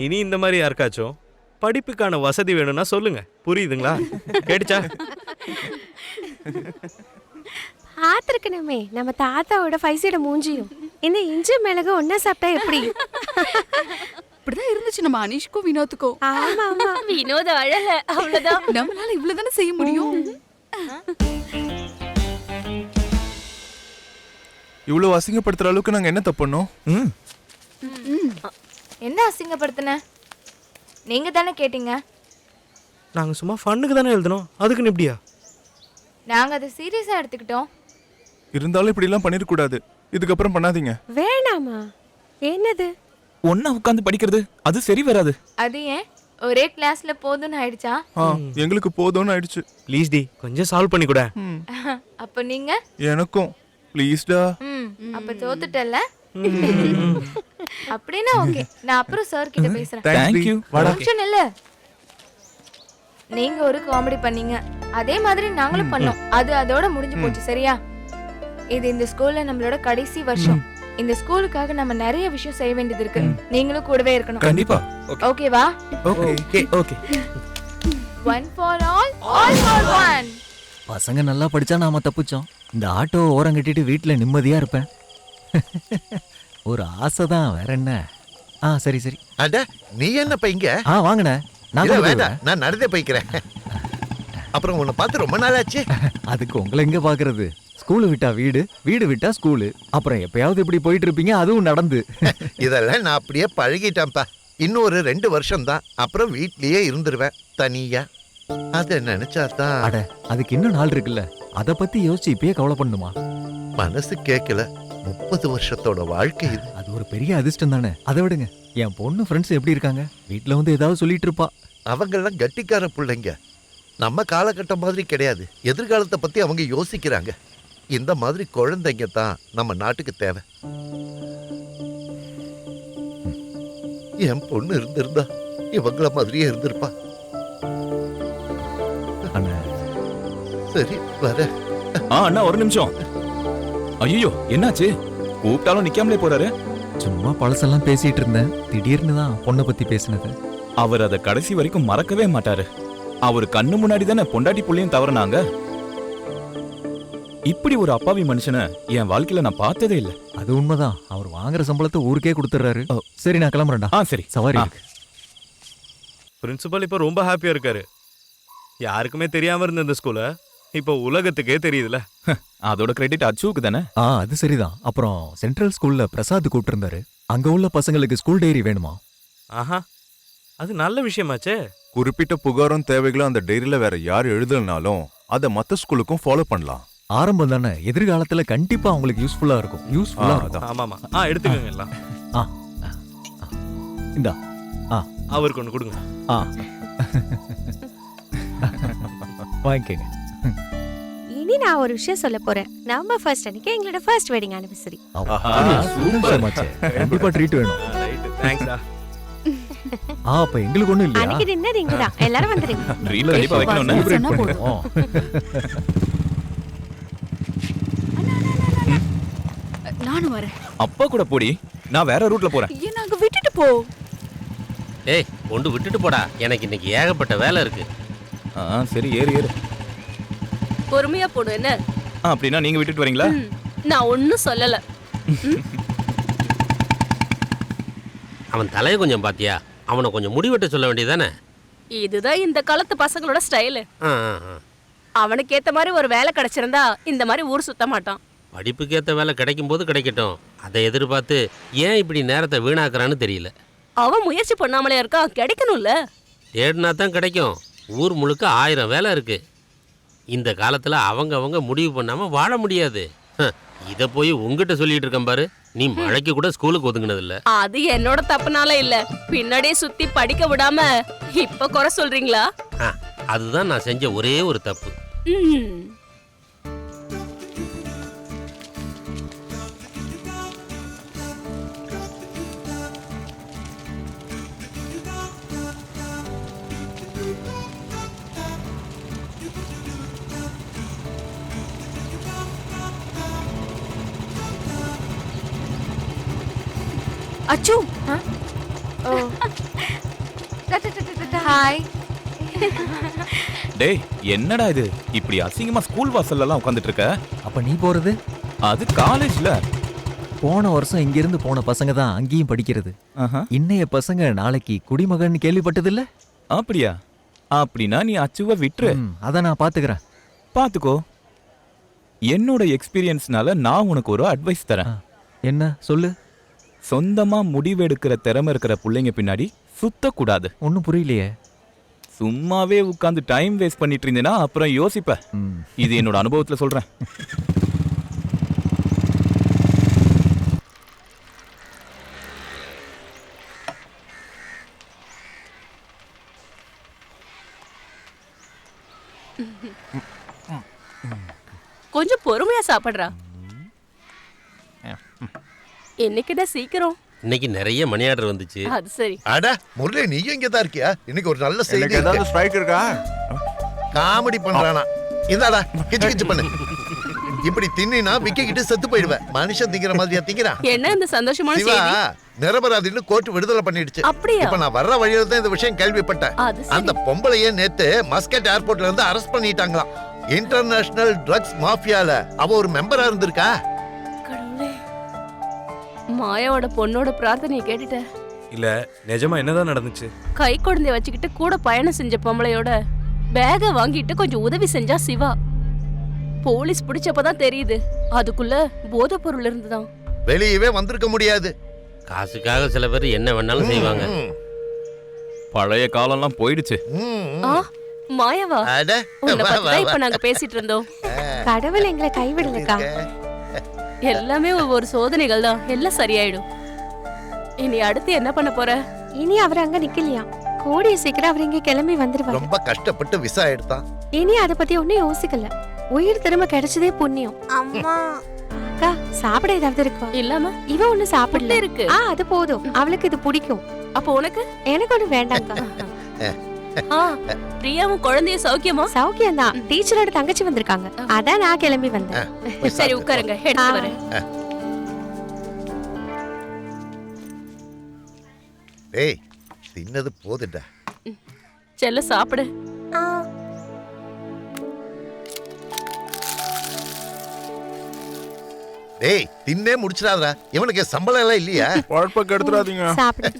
இனி இந்த மாதிரி யாருக்காச்சும் படிப்புக்கான வசதி வேணும்னா சொல்லுங்க. புரியுதுங்களா? கேட்டுச்சா? பார்த்துருக்கணுமே நம்ம தாத்தாவோட ஃபைசியோட மூஞ்சியும் இந்த இஞ்சி மிளகு ஒன்னா சாப்பிட்டா எப்படி? இப்படிதான் இருந்துச்சு நம்ம அனிஷ்க்கும் வினோத்துக்கும். ஆமா ஆமா. வினோத அழல, அவ்வளவுதான். நம்மளால இவ்வளவுதானே செய்ய முடியும். இவ்வளவு அசிங்கப்படுத்துற அளவுக்கு நாங்க என்ன தப்பு பண்ணோம்? என்ன அசிங்கப்படுத்தின? நீங்க தானே கேட்டீங்க. நாங்க சும்மா ஃபன்னுக்கு தானே எழுதணும், அதுக்குன்னு எப்படியா? நாங்க அதை சீரியஸா எடுத்துக்கிட்டோம். இருந்தாலும் இப்படி எல்லாம் பண்ணிடக்கூடாது. இதுக்கப்புறம் பண்ணாதீங்க. வேணாமா? என்னது ஒன்னா உட்காந்து படிக்கிறது அது சரி வராது. அது ஏன் ஒரே கிளாஸ்ல போதும்னு ஆயிடுச்சா? எங்களுக்கு போதும்னு ஆயிடுச்சு. ப்ளீஸ் டி, கொஞ்சம் சால்வ் பண்ணி கூட. அப்ப நீங்க எனக்கும் ப்ளீஸ்டா. அப்ப தோத்துட்டல்ல. அப்படின்னா ஓகே, நான் அப்புறம் சார் கிட்ட பேசுறேன். Thank you. ஆப்ஷன் இல்ல. நீங்க ஒரு காமெடி பண்ணீங்க, அதே மாதிரி நாங்களும் பண்ணோம். அது அதோட முடிஞ்சு போச்சு. சரியா? இது இந்த ஸ்கூல்ல நம்மளோட கடைசி வருஷம். இந்த ஸ்கூலுக்காக நம்ம நிறைய விஷயம் செய்ய வேண்டியது இருக்கு. நீங்களும் கூடவே இருக்கணும். கண்டிப்பா. ஓகேவா? Okay okay. One for all, all for one. பசங்க நல்லா படிச்சா நாம தப்பிச்சோம். இந்த ஆட்டோ ஓரம் கட்டிட்டு வீட்டுல நிம்மதியா இருப்பேன். ஒரு ஆசைதான், வேற என்ன. சரி சரி. அட, நீ என்னப்பா இங்க? வாங்கண்ணே. இல்ல, வேண்டாம், நான் நடந்தே போய்க்கிறேன். அப்புறம் உன்னை பார்த்து ரொம்ப நாள் ஆச்சு. அதுக்கு உங்களை எங்க பாக்குறது? ஸ்கூலு விட்டா வீடு, வீடு விட்டா ஸ்கூலு, அப்புறம் எப்பயாவது இப்படி போயிட்டு இருப்பீங்க. அதுவும் நடந்து. இதெல்லாம் நான் அப்படியே பழகிட்டேன்ப்பா. இன்னும் ஒரு 2 வருஷம் தான், அப்புறம் வீட்லயே இருந்துருவேன் தனியா. அத நினைச்சாதான். அட, அதுக்கு இன்னும் நாள் இருக்குல்ல, அத பத்தி யோசிச்சு இப்பயே கவலை பண்ணுமா? மனசு கேட்கல. 30 வருஷத்தோட வாழ்க்கை இது. அது ஒரு பெரிய அதிர்ஷ்டம் தானே. அதை விடுங்க, என் பொண்ணு ஃப்ரெண்ட்ஸ் எப்படி இருக்காங்க? வீட்டுல வந்து ஏதாவது சொல்லிட்டு இருப்பா. அவங்கெல்லாம் கட்டிக்கார பிள்ளைங்க. நம்ம காலகட்டம் மாதிரி கிடையாது. எதிர்காலத்தை பத்தி அவங்க யோசிக்கிறாங்க. இந்த மாதிரி குழந்தைங்க தான் நம்ம நாட்டுக்கு தேவை. என் பொண்ணு இருந்திருந்தா இவங்கள மாதிரியே இருந்திருப்பா. சரி, வர. அண்ணா ஒரு நிமிஷம். ஐயோ, என்னாச்சு? கூப்பிட்டாலும் நிக்காமலே போறாரு. சும்மா பழசெல்லாம் பேசிட்டு இருந்தேன். திடீர்னு தான் பொண்ணை பத்தி பேசினது. அவர் அதை கடைசி வரைக்கும் மறக்கவே மாட்டாரு. அவர் கண்ணு முன்னாடி தானே பொண்டாட்டி புள்ளையும் தவறுனாங்க. இப்படி ஒரு அப்பாவி மனுஷனை என் வாழ்க்கையில நான் பார்த்ததே இல்லை. அது உண்மைதான். அவர் வாங்குற சம்பளத்தை ஊருக்கே கொடுத்துறாரு. சரி, நான் கிளம்புறேன்டா. சரி, சவாரி. பிரின்சிபல் இப்போ ரொம்ப ஹாப்பியா இருக்காரு. யாருக்குமே தெரியாம இருந்த இந்த ஸ்கூலை இப்போ உலகத்துக்கே தெரியுதுல. அதோட கிரெடிட் அச்சுவுக்கு தானே. அது சரிதான். அப்புறம் சென்ட்ரல் ஸ்கூல்ல பிரசாத் கூப்பிட்டிருந்தாரு. அங்க உள்ள பசங்களுக்கு ஸ்கூல் டைரி வேணுமா? ஆஹா, அது நல்ல விஷயமாச்சே. குறிப்பிட்ட புகாரும் தேவைகளும் அந்த டைரியில வேற யார் எழுதலனாலும் அதை மத்த ஸ்கூலுக்கும் ஃபாலோ பண்ணலாம். ஆரம்பம் தானே, எதிர்காலத்துல கண்டிப்பா அவங்களுக்கு யூஸ்ஃபுல்லா இருக்கும். யூஸ்ஃபுல்லா இருக்கும். ஆமாமா. எடுத்துக்கோங்க எல்லாம். இந்தா. அவருக்கு ஒன்று கொடுங்க. வாங்கிக்கங்க. இனி நான் ஒரு விஷயம் சொல்ல போறேன். நவம்பர் 1 அன்னைக்கு எங்களோட ஃபர்ஸ்ட் வெட்டிங் ஆனிவர்சரி. கண்டிப்பா ட்ரீட் வேணும். தேங்க்ஸ்டா. அப்ப எங்களுக்கு ஒண்ணும் இல்லையா? அன்னைக்கு டின்னர் இங்க தான். எல்லாரும் வந்துருங்க. ட்ரீட்ல கண்டிப்பா வைக்கணும்னு செலிப்ரேட் பண்ணுவோம். நானும் வரேன். அப்பா கூட போடி. நான் வேற ரூட்ல போறேன். என்ன அங்க விட்டுட்டு போ. ஏய் கொண்டு விட்டுட்டு போடா, எனக்கு இன்னைக்கு ஏகப்பட்ட வேலை இருக்கு. சரி ஏறு ஏறு. பொறுமையா போடு என்ன. அப்படின்னா நீங்க விட்டுட்டு வரீங்களா? நான் ஒன்னும் சொல்லல. அவன் தலையை கொஞ்சம் பாத்தியா? அவனை கொஞ்சம் முடிவெட்ட சொல்ல வேண்டியதானே? இதுதான் இந்த காலத்து பசங்களோட ஸ்டைலு. அவனுக்கு ஏத்த மாதிரி ஒரு வேலை கிடைச்சிருந்தா இந்த மாதிரி ஊர் சுத்த மாட்டான். படிப்புக்கு ஏற்ற வேலை கிடைக்கும் போது கிடைக்கட்டும். அதை எதிர்பார்த்து ஏன் இப்படி நேரத்தை வீணாக்குறான்னு தெரியல. அவன் முயற்சி பண்ணாமலே இருக்கான், கிடைக்கணும்ல. தேடினா தான் கிடைக்கும். ஊர் முழுக்க 1000 வேலை இருக்கு. இந்த காலத்தில் அவங்க முடிவு பண்ணாமல் வாழ முடியாது. இதை போய் உங்ககிட்ட சொல்லிட்டு இருக்கேன் பாரு. நீ மழைக்கு கூட ஸ்கூலுக்கு ஒதுங்கினதில்ல. அது என்னோட தப்புனால இல்ல, பின்னாடியே சுத்தி படிக்க விடாம இப்ப குறை சொல்றீங்களா? அதுதான் நான் செஞ்ச ஒரே ஒரு தப்பு. அச்சு. ஹாய். டேய் என்னடா இது, இப்படி அசிங்கமா ஸ்கூல் வாசல்ல எல்லாம் உட்கார்ந்துட்டு இருக்க? அப்ப நீ போறது? அது காலேஜ்ல. போன வருஷம் இங்க இருந்து போன பசங்க தான் அங்கேயும் படிக்கிறது. இன்னைய பசங்க நாளைக்கு குடிமகன் கேள்விப்பட்டது இல்ல? அப்படியா? அப்படின்னா நீ அச்சுவை விட்டுரு. அத நான் பாத்துக்கிறேன். பாத்துக்கோ. என்னோட எக்ஸ்பீரியன்ஸ்னால நான் உனக்கு ஒரு அட்வைஸ் தரேன். என்ன சொல்லு? சொந்தமா முடிவெடுக்கிற திறமை இருக்கிற பிள்ளைங்க பின்னாடி சுத்தக்கூடாது. ஒன்னும் புரியலையே. சும்மாவே உட்கார்ந்து டைம் வேஸ்ட் பண்ணிட்டு இருந்தேன்னா அப்புறம் யோசிப்ப. இது என்னோட அனுபவத்துல சொல்றேன். கொஞ்சம் பொறுமையா சாப்பிடுறா. என்னைக்குடா சீக்கிரம்? இன்னைக்கு நிறைய மணி ஆர்டர் வந்துச்சு. அது சரி. அட முரளி, நீ இங்க தான் இருக்கியா? இன்னைக்கு ஒரு நல்ல செய்தி. ஏதாவது ஸ்ட்ரைக் இருக்கா? காமெடி பண்றானா? இந்தாடா கிச்சு கிச்சு பண்ணு. இப்படி தின்னா விக்கிட்டு செத்து போயிடுவேன். மனுஷன் திங்கிற மாதிரியா திங்கிறான்? என்ன இந்த சந்தோஷமான செய்தி? நிரபராதின்னு கோர்ட் விடுதலை பண்ணிடுச்சு. அப்படியா? இப்ப நான் வர்ற வழியில தான் இந்த விஷயம் கேள்விப்பட்டேன். அந்த பொம்பளையே நேத்து மஸ்கட் ஏர்போர்ட்ல இருந்து அரெஸ்ட் பண்ணிட்டாங்களாம். இன்டர்நேஷனல் ட்ரக்ஸ் மாஃபியால அவ ஒரு மெம்பரா இருந்திருக்கா. மாயாவோட பொண்ணோட பிரார்த்தனையை கேட்டுட்ட? இல்ல நிஜமா என்னதான் நடந்துச்சு? கை குழந்தைய வச்சுக்கிட்டு கூட பயணம் செஞ்ச பொம்பளையோட பேக வாங்கிட்டு கொஞ்சம் உதவி செஞ்சா சிவா. போலீஸ் பிடிச்சப்பதான் தெரியுது அதுக்குள்ள போதைப் பொருள் இருந்துதான். வெளியவே வந்திருக்க முடியாது. காசுக்காக சில பேர் என்ன வேணாலும் செய்வாங்க. பழைய காலம்லாம் போயிடுச்சு. மாயாவா? உன்னை பத்திதான் இப்ப நாங்க பேசிட்டு இருந்தோம். கடவுள் எங்களை கைவிடலக்கா. எல்லாமே ஒரு சோதனைகள் தான், எல்லாம் சரியாயிடும். இனி அடுத்து என்ன பண்ண போற? இனி அவர் அங்க நிக்கலையா? கூடிய சீக்கிரம் அவர் இங்க கிளம்பி வந்துருவாரு. ரொம்ப கஷ்டப்பட்டு விசா எடுத்தான். இனி அத பத்தி ஒன்னும் யோசிக்கல. உயிர் திரும்ப கிடைச்சதே புண்ணியம். அம்மா அக்கா சாப்பிட ஏதாவது இருக்கா? இல்லாம இவ ஒண்ணு சாப்பிடல இருக்கு. அது போதும், அவளுக்கு இது பிடிக்கும். அப்போ உனக்கு? எனக்கு ஒண்ணு வேண்டாம்க்கா. பிரியாவும் குழந்தைய சௌக்கியமா? சௌக்கியம் தான். டீச்சரோட தங்கச்சி வந்திருக்காங்க, அதான் நான் கிளம்பி வந்தேன். சரி உட்காருங்க, எடுத்து வரேன். ஏய் தின்னது போதுடா. செல்ல சாப்பிடு. ஏய் தின்னே முடிச்சிடாதடா. இவனுக்கு சம்பளம் எல்லாம் இல்லையா? குழப்பம் கெடுத்துறாதீங்க. சாப்பிடு.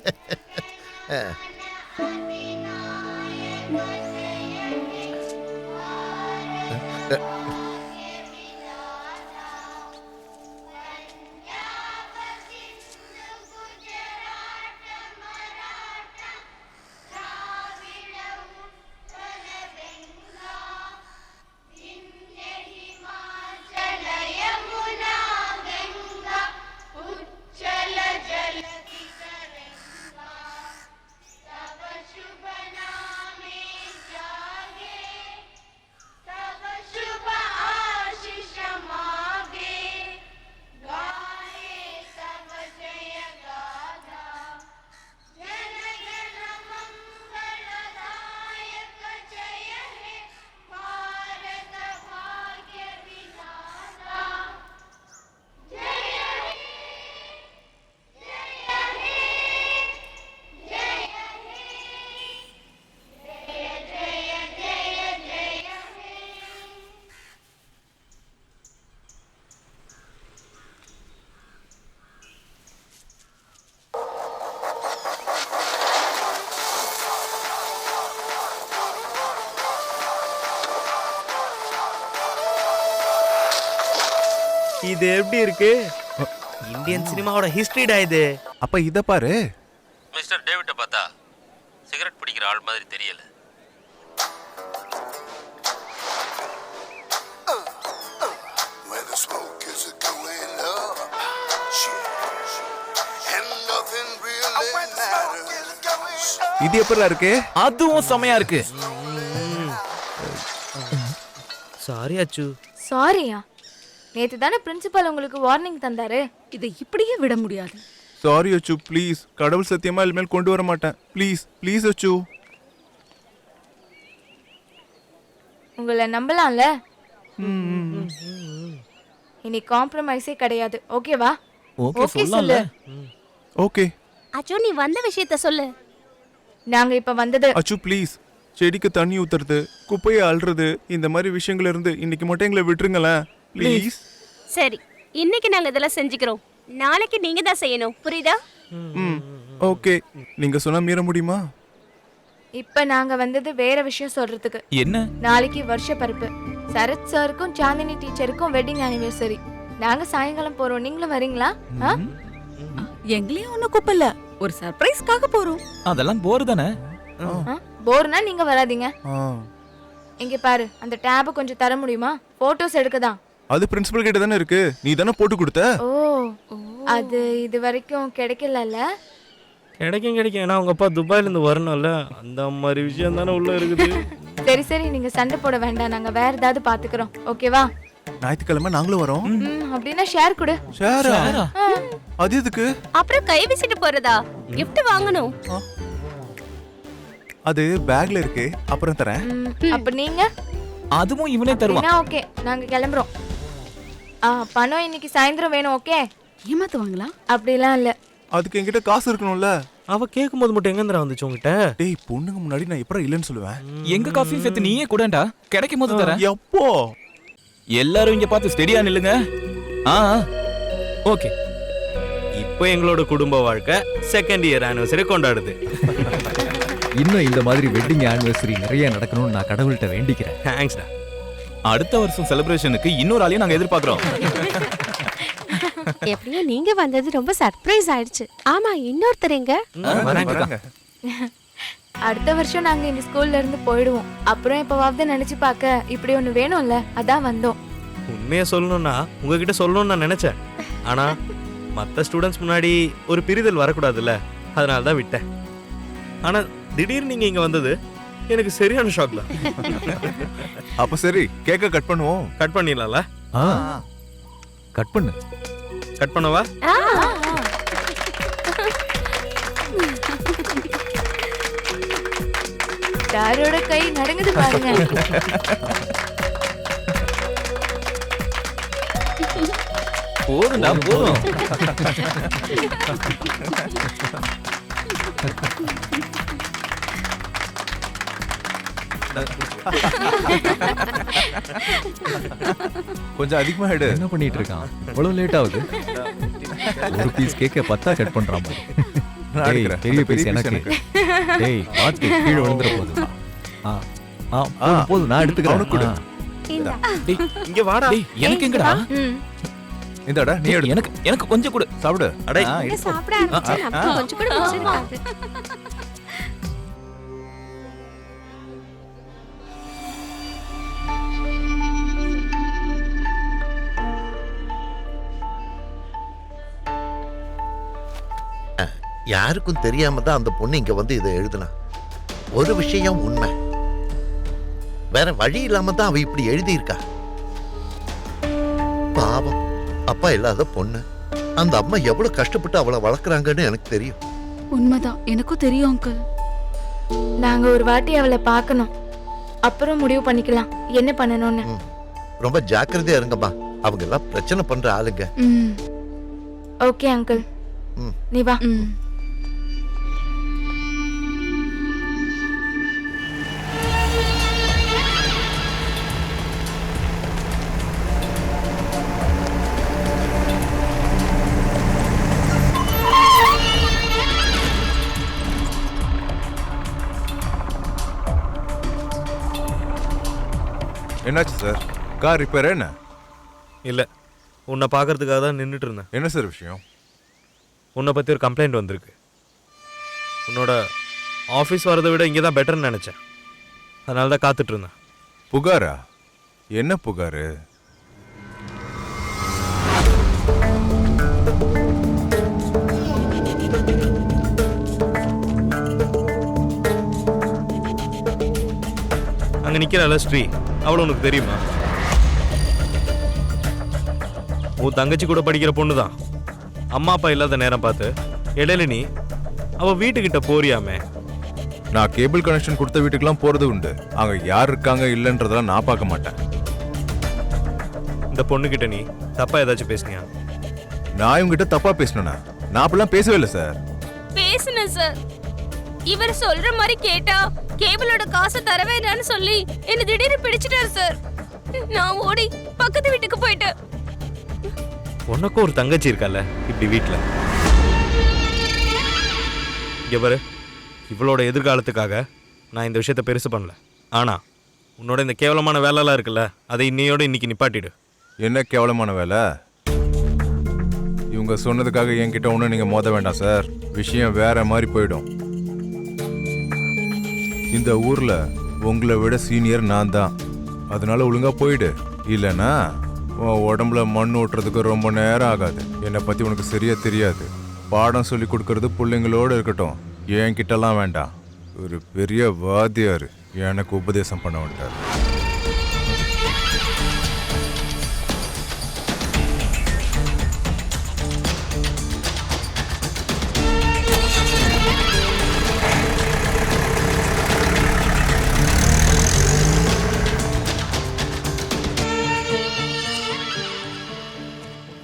இது எப்படி இருக்கு? இந்தியன் சினிமாவோட ஹிஸ்டரிடா இது. அப்ப இத பாரு. மிஸ்டர் டேவிட்டை பார்த்தா சிகரெட் பிடிக்கிற ஆள் மாதிரி தெரியல. இது எப்படிடா இருக்கு? அதுவும் செமையா இருக்கு. சாரி அச்சு. சாரியா? நேத்து தானே பிரின்சிபல் உங்களுக்கு வார்னிங் தந்தாரு. இதை இப்படியே விட முடியாது. சாரி அச்சு, ப்ளீஸ். கடவுள் சத்தியமா இனிமேல் கொண்டு வர மாட்டேன். ப்ளீஸ் ப்ளீஸ் அச்சு. உங்களை நம்பலாம்ல? இனி காம்ப்ரமைஸே கிடையாது. ஓகேவா? ஓகே ஓகே சொல்லு. சொல்லல. ஓகே அச்சோ நீ வந்த விஷயத்த சொல்லு. நாங்க இப்ப வந்தது அச்சு ப்ளீஸ். செடிக்கு தண்ணி ஊத்துறது, குப்பையை அள்ளுறது, இந்த மாதிரி விஷயங்கள் இருந்து இன்னைக்கு மட்டும் எங்களை விட்டுருங்களேன் ப்ளீஸ். சரி, இன்னைக்கு நாங்க இதெல்லாம் செஞ்சுக்கிறோம். நாளைக்கு நீங்க தான் செய்யணும், புரியுதா? ஓகே, நீங்க சொன்னா மீற முடியுமா? இப்ப நாங்க வந்தது வேற விஷயம் சொல்றதுக்கு. என்ன? நாளைக்கு வருஷ பருப்பு. சரத் சாருக்கும் சாந்தினி டீச்சருக்கும் வெட்டிங் ஆனிவர்சரி. நாங்க சாயங்காலம் போறோம். நீங்களும் வரீங்களா? எங்களையும் ஒன்னும் கூப்பிடல. ஒரு சர்ப்ரைஸ்க்காக போறோம். அதெல்லாம் போர் தானே. போர்னா நீங்க வராதீங்க. இங்க பாரு, அந்த டேப கொஞ்சம் தர முடியுமா? போட்டோஸ் எடுக்கதான். அது பிரின்சிபல் கிட்ட தானே இருக்கு. நீ தானே போட்டு கொடுத்த. ஓ, அது இது வரைக்கும் கிடைக்கலல்ல. கிடைக்கும். ஏன்னா உங்க அப்பா துபாயில இருந்து வரணும்ல, அந்த மாதிரி விஷயம் தானே உள்ள இருக்குது. சரி சரி, நீங்க சண்டை போட வேண்டாம். நாங்க வேற ஏதாவது பாத்துக்கிறோம். ஓகேவா? ஞாயிற்றுக்கிழமை நாங்களும் வரோம். அப்படின்னா ஷேர் கொடு. ஷேரா? அது எதுக்கு? அப்புறம் கை வீசிட்டு போறதா? gift வாங்கணும். அது பேக்ல இருக்கு, அப்புறம் தரேன். அப்ப நீங்க? அதுவும் இவனே தருவான். ஓகே, நாங்க கிளம்புறோம். பணம் இன்னைக்கு சாயந்தரம் வேணும். ஓகே? ஏமாத்துவாங்களா? அப்படிலாம் இல்ல. அதுக்கு என்கிட்ட காசு இருக்கணும்ல. அவ கேட்கும்போது மட்டும் எங்க வந்துச்சு உங்ககிட்ட? டேய், பொண்ணுங்க முன்னாடி நான் எப்பறம் இல்லைன்னு சொல்லுவேன்? எங்க காஃபி சேர்த்து நீயே கூடண்டா. கிடைக்கும் போது தரேன். எப்போ? எல்லாரும் இங்க பார்த்து ஸ்டெடியா நில்லுங்க. ஓகே. இப்போ எங்களோட குடும்ப வாழ்க்கை செகண்ட் இயர் ஆனிவர்சரி கொண்டாடுது. இன்னும் இந்த மாதிரி வெட்டிங் ஆனிவர்சரி நிறைய நடக்கணும்னு நான் கடவுள்கிட்ட வேண்டிக்கிறேன். தேங்க்ஸ்டா. அடுத்த வருஷம் செலிப்ரேஷனுக்கு இன்னொரு ஆளையும் நாங்க எதிர்பார்க்கிறோம். எப்படியோ நீங்க வந்தது ரொம்ப சர்ப்ரைஸ் ஆயிடுச்சு. ஆமா, இன்னொருத்தர் எங்க? வராங்க. அடுத்த வருஷம் நாங்க இந்த ஸ்கூல்ல இருந்து போயிடுவோம். அப்புறம் எப்பவாவது நினைச்சு பார்க்க இப்படி ஒண்ணு வேணும்ல, அதான் வந்தோம். உண்மையா சொல்லணும்னா உங்ககிட்ட சொல்லணும்னு நான் நினைச்சேன். ஆனா மற்ற ஸ்டூடெண்ட்ஸ் முன்னாடி ஒரு பிரிதல் வரக்கூடாதுல்ல, அதனால தான் விட்டேன். ஆனா திடீர்னு நீங்க இங்க வந்தது எனக்கு சரியான ஷாக் தான். அப்ப சரி, கேக்க கட் பண்ணுவோம். கட் பண்ணிடலாம்ல? கட் பண்ணு. கட் பண்ணவா? யாரோட கை நடுங்குது பாருங்க. போதும்டா, போதும். கொஞ்சம் அதிகமா எடு. என்ன பண்ணிட்டு இருக்கான்? இவ்வளவு லேட் ஆகுது. ஒரு பீஸ் கேக்க 10 கட் பண்றான். பெரிய பீஸ் எனக்கு. டேய், பாத்து கீழே விழுந்துற போகுது. போதும், நான் எடுத்துக்கிறேன். இங்க வாடா. டேய், எனக்கு எங்கடா? இந்தடா, நீ எடு. எனக்கு கொஞ்சம் கொடு. சாப்பிடு. அடே, சாப்பிட ஆரம்பிச்சா நமக்கு கொஞ்சம் கூட மிச்சம் இருக்காது. யாருக்கும் தெரியாம தான் அந்த பொண்ணு இங்க வந்து இதை எழுதுனா. ஒரு விஷயம் உண்மை, வேற வழி இல்லாம தான் அவ இப்படி எழுதியிருக்கா. பாவம், அப்பா இல்லாத பொண்ணு. அந்த அம்மா எவ்வளவு கஷ்டப்பட்டு அவளை வளர்க்குறாங்கன்னு எனக்கு தெரியும். உண்மைதான், எனக்கும் தெரியும் அங்கிள். நாங்க ஒரு வாட்டி அவளை பார்க்கணும், அப்புறம் முடிவு பண்ணிக்கலாம் என்ன பண்ணணும்னு. ரொம்ப ஜாக்கிரதையா இருங்கம்மா, அவங்க எல்லாம் பிரச்சனை பண்ற ஆளுங்க. ஓகே அங்கிள், நீ வா. என்னாச்சு சார்? Car repair? என்ன இல்ல, உன்னை பார்க்கறதுக்காக தான் நின்றுட்டு இருந்தேன். என்ன சார் விஷயம்? உன்னை பற்றி ஒரு கம்ப்ளைண்ட் வந்திருக்கு. உன்னோட ஆஃபீஸ் வரதை விட இங்கே தான் பெட்டர்னு நினச்சேன். அதனால தான் காத்துட்டு இருந்தேன். புகாரா? என்ன புகாரு? அங்கே நிற்கிறாள் ஸ்ரீ, அவளை உனக்கு தெரியுமா? உன் தங்கச்சி கூட படிக்கிற பொண்ணு தான். அம்மா அப்பா இல்லாத நேரம் பார்த்து இடையில நீ அவள் வீட்டுக்கிட்ட போறியாமே. நான் கேபிள் கனெக்ஷன் கொடுத்த வீட்டுக்கெல்லாம் போறது உண்டு. அங்க யார் இருக்காங்க இல்லைன்றதெல்லாம் நான் பார்க்க மாட்டேன். இந்த பொண்ணுகிட்ட நீ தப்பா ஏதாச்சும் பேசுனியா? நான் இவங்ககிட்ட தப்பா பேசணும்னா? நான் அப்படிலாம் பேசவே இல்லை சார். பேசுனேன் சார். இவர் சொல்ற மாதிரி கேட்டா கேபிளோட காசை தர வேண்டாம்னு சொல்லி என்ன திடீர்னு பிடிச்சிட்டாரு சார். நான் ஓடி பக்கத்து வீட்டுக்கு போயிட்டேன். உனக்கும் ஒரு தங்கச்சி இருக்கால இப்படி வீட்டில். இங்க பாரு, இவளோட எதிர்காலத்துக்காக நான் இந்த விஷயத்த பெருசு பண்ணல. ஆனா உன்னோட இந்த கேவலமான வேலைலாம் இருக்குல்ல, அதை இன்னையோட இன்னைக்கு நிப்பாட்டிடு. என்ன கேவலமான வேலை? இவங்க சொன்னதுக்காக என்கிட்ட ஒன்றும் நீங்க மோத வேண்டாம் சார். விஷயம் வேற மாதிரி போயிடும். இந்த ஊர்ல உங்களை விட சீனியர் நான் தான். அதனால ஒழுங்கா போயிடு. இல்லைன்னா உன் உடம்புல மண் ஓட்டுறதுக்கு ரொம்ப நேரம் ஆகாது. என்னை பத்தி உனக்கு சரியா தெரியாது. பாடம் சொல்லி கொடுக்கறது பிள்ளைங்களோடு இருக்கட்டும், என்கிட்டலாம் வேண்டாம். ஒரு பெரிய வாத்தியார் எனக்கு உபதேசம் பண்ண வந்துட்டார்.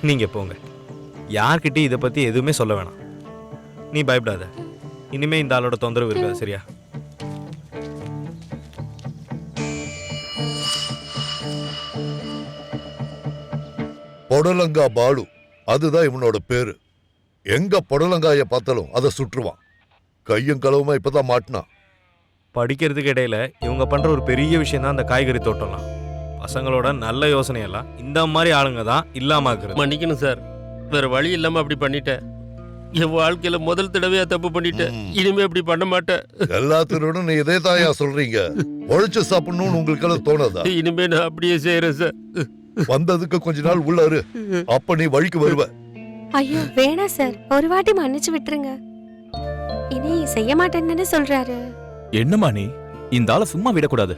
நீங்க போங்க. யார்கிட்டயும் இதை பத்தி எதுவுமே சொல்ல வேணாம். நீ பயப்படாத. இனிமே இந்த ஆளோட தொந்தரவு இருக்காது, சரியா? பொடலங்கா பாலு, அதுதான் இவனோட பேரு. எங்க பொடலங்காய பார்த்தாலும் அதை சுற்றுவான். கையும் களவுமா இப்பதான் மாட்டினான். படிக்கிறதுக்கு இடையில இவங்க பண்ற ஒரு பெரிய விஷயம் தான் அந்த காய்கறி தோட்டம்லாம். பசங்களோட நல்ல யோசனையெல்லாம் இந்த மாதிரி ஆளுங்க தான் இல்லாம ஆக்குறது. மன்னிக்கணும் சார், வேற வழி இல்லாம அப்படி பண்ணிட்டேன். என் வாழ்க்கையில முதல் தடவையா தப்பு பண்ணிட்டேன். இனிமே அப்படி பண்ண மாட்டேன். எல்லாத்தினோட நீ இதே தாயா சொல்றீங்க. உழைச்சு சாப்பிடணும்னு உங்களுக்கு எல்லாம் தோணாதா? இனிமே நான் அப்படியே செய்யறேன் சார். வந்ததுக்கு கொஞ்ச நாள் உள்ளாரு, அப்ப நீ வழிக்கு வருவ. ஐயோ வேணாம் சார், ஒரு வாட்டி மன்னிச்சு விட்டுருங்க. இனி செய்ய மாட்டேன்னு சொல்றாரு. என்னம்மா நீ? இந்த ஆளை சும்மா விடக்கூடாது.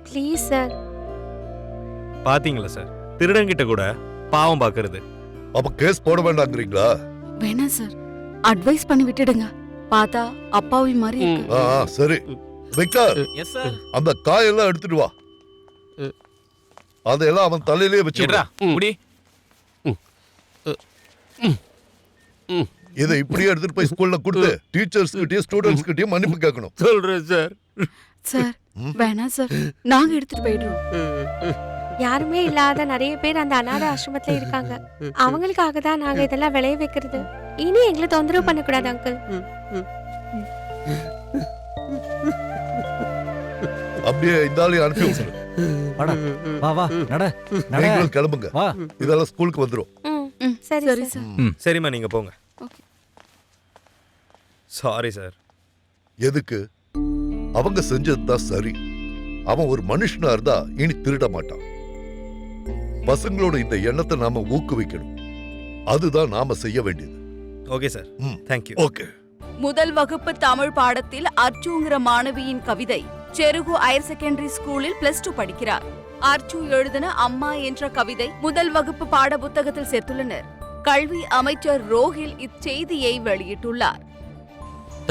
Please sir. பாத்தீங்களா சார், திருடங்கிட்ட கூட பாவம் பாக்குறது. அப்ப கேஸ் போட வேண்டாங்கிறீங்களா? வேணாம் சார், அட்வைஸ் பண்ணி விட்டுடுங்க. பார்த்தா அப்பாவி மாதிரி இருக்கு. சரி விக்டர், அந்த காயெல்லாம் எடுத்துட்டு வா. அதையெல்லாம் அவன் தலையிலேயே வச்சுடா. இதை இப்படியே எடுத்துட்டு போய் ஸ்கூல்ல கொடுத்து டீச்சர்ஸ் கிட்டயும் ஸ்டூடெண்ட்ஸ் கிட்டயும் மன்னிப்பு கேட்கணும். சொல்றேன் சார். சார் வேணாம் சார், நாங்க எடுத்துட்டு போயிடுறோம். யாருமே இல்லாத நிறைய பேர் அந்த அனாதை ஆசிரமத்துல இருக்காங்க. அவங்களுக்காக தான் நாங்க இதெல்லாம் விளைய வைக்கிறது. இனி எங்களை தொந்தரவு பண்ணக்கூடாது அங்கிள். அப்படியே இந்த ஆளையும் அனுப்பி விட்டுரு. வா வா நட. நீங்களும் கிளம்புங்க. இதெல்லாம் ஸ்கூலுக்கு வந்துரும். சரி சரி சார். சரிம்மா, நீங்க போங்க. Sorry sir. எதுக்கு? அவங்க செஞ்சதுதான் சரி. அவன் ஒரு மனுஷனா இருந்தா இனி திருட மாட்டான். பசங்களோட இந்த எண்ணத்தை நாம ஊக்குவிக்கணும். அதுதான் நாம செய்ய வேண்டியது. Okay sir, thank you. ஓகே. முதல் வகுப்பு தமிழ் பாடத்தில் அர்ச்சுங்கிற மாணவியின் கவிதை. செருகு ஹையர் செகண்டரி ஸ்கூலில் +2 படிக்கிறார். அர்ச்சு எழுதின அம்மா என்ற கவிதை முதல் வகுப்பு பாட புத்தகத்தில் சேர்த்துள்ளனர். கல்வி அமைச்சர் ரோஹில் இச்செய்தியை வெளியிட்டுள்ளார்.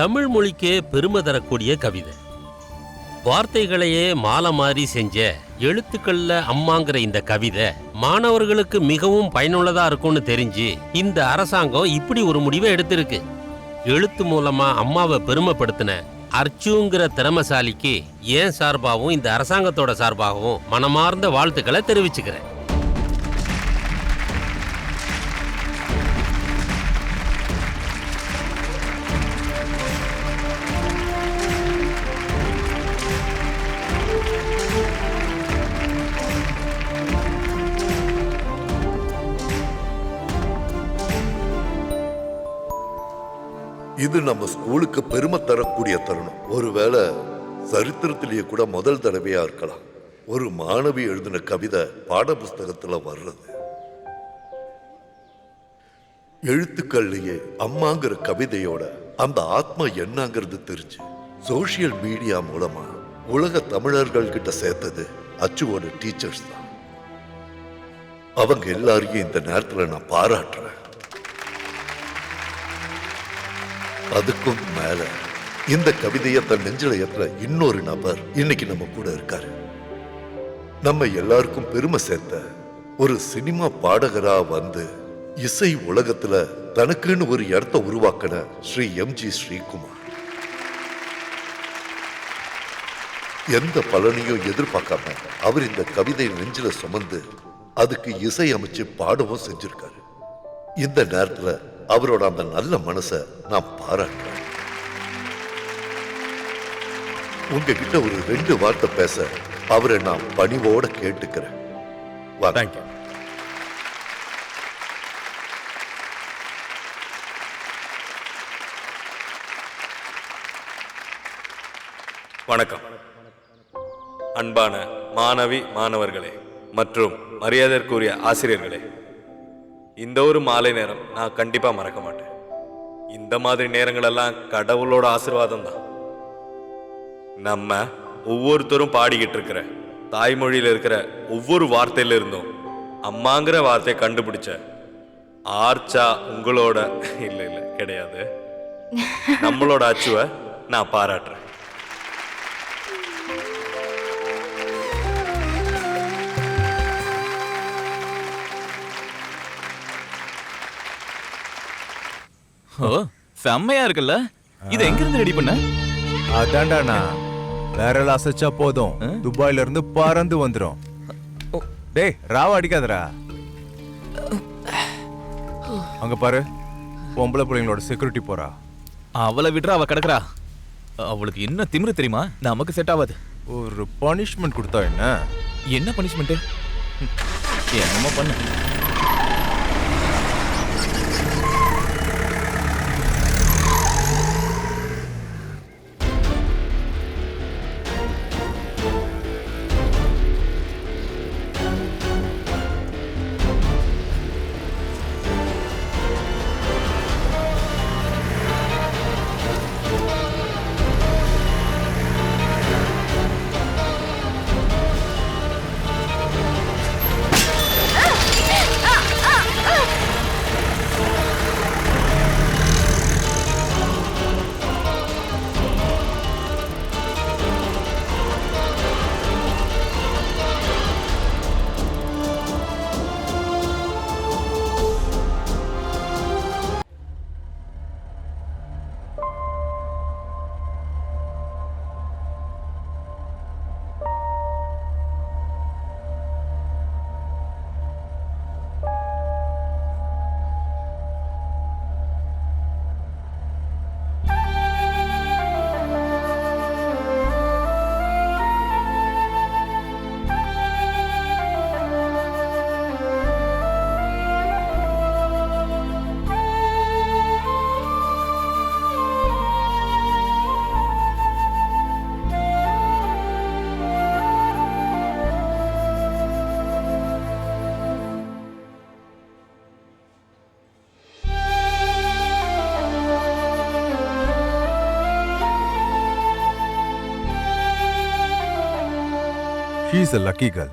தமிழ் மொழிக்கே பெருமை தரக்கூடிய கவிதை. வார்த்தைகளையே மாலை மாதிரி செஞ்ச எழுத்துக்கள்ல அம்மாங்கிற இந்த கவிதை மாணவர்களுக்கு மிகவும் பயனுள்ளதா இருக்கும்னு தெரிஞ்சு இந்த அரசாங்கம் இப்படி ஒரு முடிவை எடுத்திருக்கு. எழுத்து மூலமா அம்மாவை பெருமைப்படுத்தின அர்ச்சுங்கிற திறமசாலிக்கு ஏன் சார்பாகவும் இந்த அரசாங்கத்தோட சார்பாகவும் மனமார்ந்த வாழ்த்துக்களை தெரிவிச்சுக்கிறேன். இது நம்ம ஸ்கூலுக்கு பெருமை தரக்கூடிய தருணம். ஒருவேளை சரித்திரத்திலேயே கூட முதல் தடவையா இருக்கலாம் ஒரு மாணவி எழுதின கவிதை பாட புஸ்தகத்துல வர்றது. எழுத்துக்கள்லயே அம்மாங்கிற கவிதையோட அந்த ஆத்மா என்னங்கிறது தெரிஞ்சு சோசியல் மீடியா மூலமா உலக தமிழர்கள் கிட்ட சேர்த்தது அச்சுவோட டீச்சர்ஸ் தான். அவங்க எல்லாரையும் இந்த நேரத்துல நான் பாராட்டுறேன். அதுக்கும் மேல இந்த கவிதையை தன் நெஞ்சில ஏற்ற இன்னொரு நபர் இன்னைக்கு நம்ம கூட இருக்காரு. நம்ம எல்லாருக்கும் பெருமை சேர்த்த ஒரு சினிமா பாடகரா வந்து இசை உலகத்துல தனக்குன்னு ஒரு இடத்தை உருவாக்கின ஸ்ரீ எம்ஜி ஸ்ரீகுமார். எந்த பலனையும் எதிர்பார்க்காம அவர் இந்த கவிதை நெஞ்சில சுமந்து அதுக்கு இசை அமைச்சு பாடவும் செஞ்சிருக்காரு. இந்த நேரத்துல அவரோட அந்த நல்ல மனசை நான் பாராட்டுறேன். உங்ககிட்ட ஒரு 2 வார்த்தை பேச அவரை நான் பணிவோட கேட்டுக்கிறேன். தேங்க்யூ. வணக்கம். அன்பான மாணவி மாணவர்களே மற்றும் மரியாதைக்குரிய ஆசிரியர்களே, இந்த ஒரு மாலை நேரம் நான் கண்டிப்பா மறக்க மாட்டேன். இந்த மாதிரி நேரங்களெல்லாம் கடவுளோட ஆசீர்வாதம் தான். நம்ம ஒவ்வொருத்தரும் பாடிக்கிட்டு இருக்கிற தாய்மொழியில் இருக்கிற ஒவ்வொரு வார்த்தையில இருந்தும் அம்மாங்கிற வார்த்தையை கண்டுபிடிச்ச ஆர்ச்சா உங்களோட இல்லை கிடையாது, நம்மளோட அச்சுவை நான் பாராட்டுறேன். ஓ, செம்மையா இருக்குல்ல. இதை எங்க இருந்து ரெடி பண்ண? அதான்டாண்ணா, வேற அசைச்சா போதும், துபாயில இருந்து பறந்து வந்துரும். டேய், ராவ அடிக்காதடா. அங்க பாரு, பொம்பளை பிள்ளைங்களோட செக்யூரிட்டி போறா. அவளை விடுறா, அவ கிடக்குறா. அவளுக்கு என்ன திமிரு தெரியுமா? நமக்கு செட் ஆகாது. ஒரு பனிஷ்மெண்ட் கொடுத்தா என்ன? என்ன பனிஷ்மெண்ட்? என்னமோ பண்ணு. She's a lucky girl.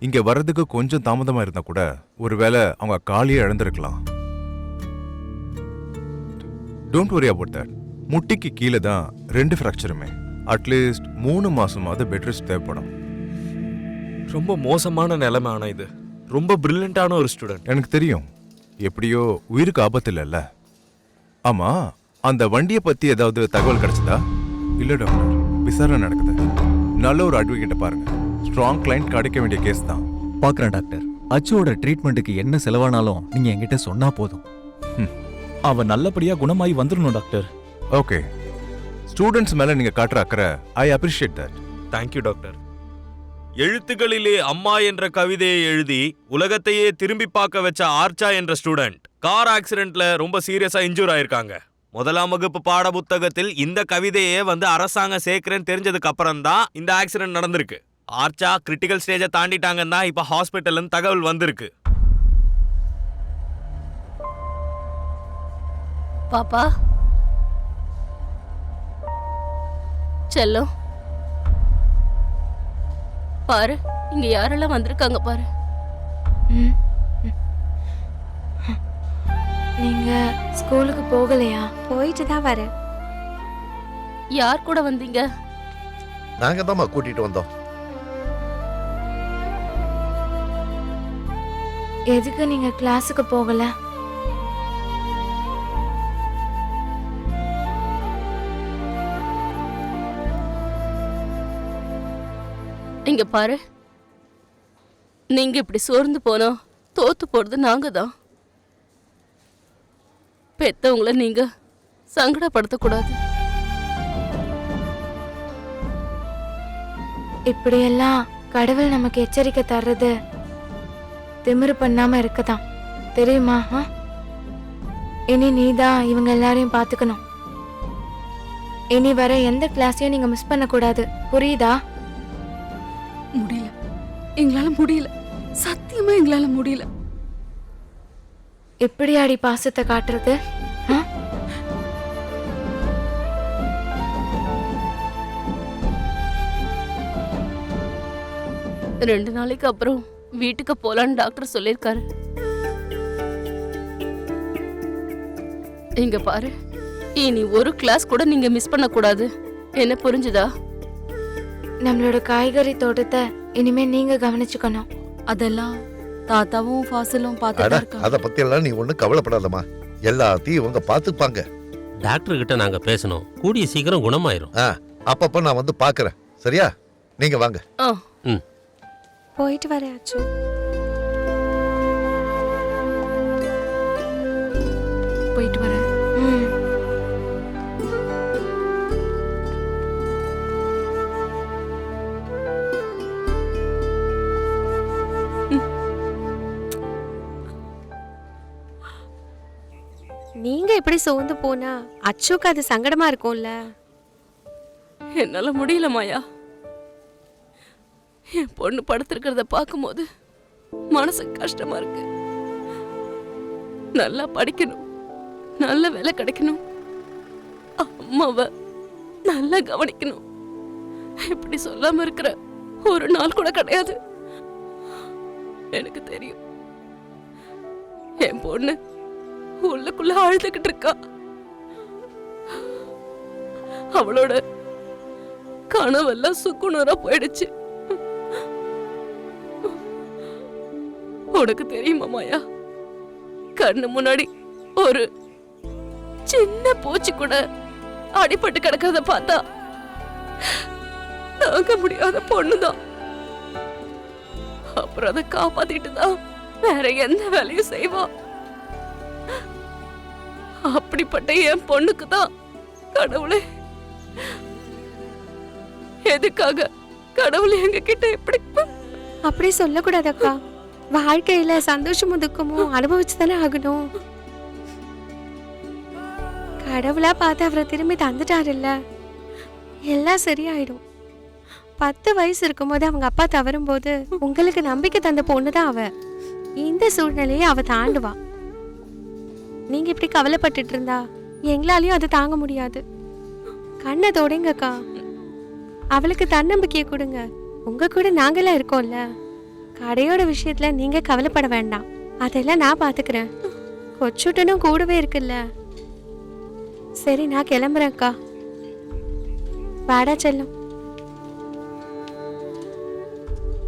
இங்க வர்றதுக்கு கொஞ்சம் தாமதமா இருந்தா கூட ஒருவேளை அவங்க காலியை இழந்திருக்கலாம். Don't worry about that. முட்டிக்கு கீழே தான் 2 ஃப்ராக்சருமே. அட்லீஸ்ட் 3 மாசமாவது பெட் ரெஸ்ட் தேவைப்படும். ரொம்ப மோசமான நிலைமை. ஆனா இது ரொம்ப பிரில்லியண்டான ஒரு ஸ்டூடெண்ட். எனக்கு தெரியும். எப்படியோ உயிருக்கு ஆபத்து இல்லைல்ல. ஆமா, அந்த வண்டியை பத்தி ஏதாவது தகவல் கிடைச்சதா? இல்ல டாக்டர், விசாரணை நடக்குது. நல்ல ஒரு அட்வொகேட்டை பாருங்க. ஸ்ட்ராங் கிளைண்ட் கிடைக்க வேண்டிய கேஸ் தான். பார்க்குறேன் டாக்டர். அச்சுவோட ட்ரீட்மெண்ட்டுக்கு என்ன செலவானாலும் நீங்க என்கிட்ட சொன்னா போதும். அவ நல்லபடியா குணமாயி வந்துடணும் டாக்டர். ஓகே, ஸ்டூடெண்ட்ஸ் மேல நீங்க காட்டுற அக்கறை I appreciate that. Thank you doctor. எழுத்துக்களிலே அம்மா என்ற கவிதையை எழுதி உலகத்தையே திரும்பி பார்க்க வச்ச ஆர்ச்சா என்ற ஸ்டூடெண்ட் கார் ஆக்சிடென்ட்ல ரொம்ப சீரியஸா இன்ஜூர் ஆயிருக்காங்க. முதலாம் வகுப்பு பாட புத்தகத்தில் இந்த கவிதையே வந்து அரசாங்கம் சேர்க்கிறேன்னு தெரிஞ்சதுக்கு அப்புறம் தான் இந்த ஆக்சிடென்ட் நடந்திருக்கு. ஆர்ச்சா கிரிட்டிக்கல் ஸ்டேஜை தாண்டிட்டாங்கன்னா இப்ப ஹாஸ்பிட்டல்ல தகவல் வந்திருக்கு. பாப்பா செல்லம் பாரு, இங்க யாரெல்லாம் வந்திருக்காங்க பாரு. ம். நீங்க ஸ்கூலுக்கு போகலையா? போயிட்டு தான் வரேன். யார் கூட வந்தீங்க? நாங்க தாம்மா கூட்டிட்டு வந்தோம். எதுக்கு நீங்க கிளாஸுக்கு போகல? இங்க பாரு, நீங்க இப்படி சோர்ந்து போனா தோத்து போறது நாங்க தான். பெத்தவங்கள நீங்க சங்கடப்படுத்தக்கூடாது. இப்படியெல்லாம் கடவுள் நமக்கு எச்சரிக்கை தர்றது திமிரு பண்ணாம இருக்கதான், தெரியுமா? இனி நீதான் இவங்க எல்லாரையும் பாத்துக்கணும். இனி வர எந்த கிளாஸையும் நீங்க மிஸ் பண்ண கூடாது, புரியுதா? முடியல, எங்களால முடியல, சத்தியமா எங்களால முடியல. எப்படி அடி பாசத்தை காட்டுறது? ஆ? ரெண்டு நாளைக்கு அப்புறம் வீட்டுக்கு போலான்னு டாக்டர் சொல்லிருக்காரு. இங்க பாரு, இனி ஒரு கிளாஸ் கூட நீங்க மிஸ் பண்ண கூடாது. என்ன புரிஞ்சுதா? நம்மளோட காய்கறி தோட்டத்தை இனிமே நீங்க கவனிச்சுக்கணும். அதெல்லாம் தாத்தாவும் ஃபாசிலும் பார்த்துட்டு இருக்காங்க. அத பத்தி எல்லாம் நீ ஒண்ணும் கவலைப்படாதம்மா, எல்லாத்தையும் இவங்க பாத்துப்பாங்க. டாக்டர் கிட்ட நாங்க பேசணும், கூடிய சீக்கிரம் குணமாயிரும். அப்பப்ப நான் வந்து பாக்குறேன், சரியா? நீங்க வாங்க. போயிட்டு வரேன் அச்சு. போயிட்டு வரேன். நீங்க இப்படி சோர்ந்து போனா அச்சுக்கு அது சங்கடமா இருக்கும்ல. என்னால முடியல மாயா. என் பொண்ணு படுத்திருக்கிறத பார்க்கும்போது மனசு கஷ்டமா இருக்கு. நல்லா படிக்கணும், நல்ல வேலை கிடைக்கணும், அம்மாவை நல்லா கவனிக்கணும். இப்படி சொல்லாம இருக்கிற ஒரு நாள் கூட கிடையாது. எனக்கு தெரியும் என் பொண்ணு உள்ளுக்குள்ள அழுதுகிட்டு இருக்கா. அவளோட கனவெல்லாம் சுக்குநூறா போயிடுச்சு. உனக்கு தெரியுமா மாயா, கண்ணு முன்னாடி ஒரு சின்ன பூச்சி கூட அடிபட்டு கிடக்கிறத பார்த்தா தாங்க முடியாத பொண்ணுதான். அப்புறம் அதை காப்பாத்திட்டு தான் வேற எந்த வேலையும் செய்வா. அப்படிப்பட்ட என் பொண்ணுக்கு தான் கடவுளே, எதுக்காக கடவுளை எங்க கிட்ட எப்படி? அப்படி சொல்லக்கூடாதக்கா. வாழ்க்கையில சந்தோஷமும் துக்கமும் அனுபவிச்சு தானே ஆகணும். கடவுளா பார்த்து அவரை திரும்பி தந்துட்டாருல்ல, எல்லாம் சரியாயிடும். 10 வயசு இருக்கும்போது அவங்க அப்பா தவறும் போது உங்களுக்கு நம்பிக்கை தந்த பொண்ணுதான் அவ. இந்த சூழ்நிலையை அவ தாண்டுவா. நீங்க இப்படி கவலைப்பட்டுட்டு இருந்தா எங்களாலையும் அது தாங்க முடியாது. கண்ணை தொடங்கக்கா, அவளுக்கு தன்னம்பிக்கையை கொடுங்க. உங்க கூட நாங்களாம் இருக்கோம்ல. கடையோட விஷயத்துல நீங்க கவலைப்பட வேண்டாம், அதெல்லாம் நான் பாத்துக்கிறேன். கொச்சுட்டனும் கூடவே இருக்குல்ல. சரி, நான் கிளம்புறேன்க்கா. வாடா செல்லும்,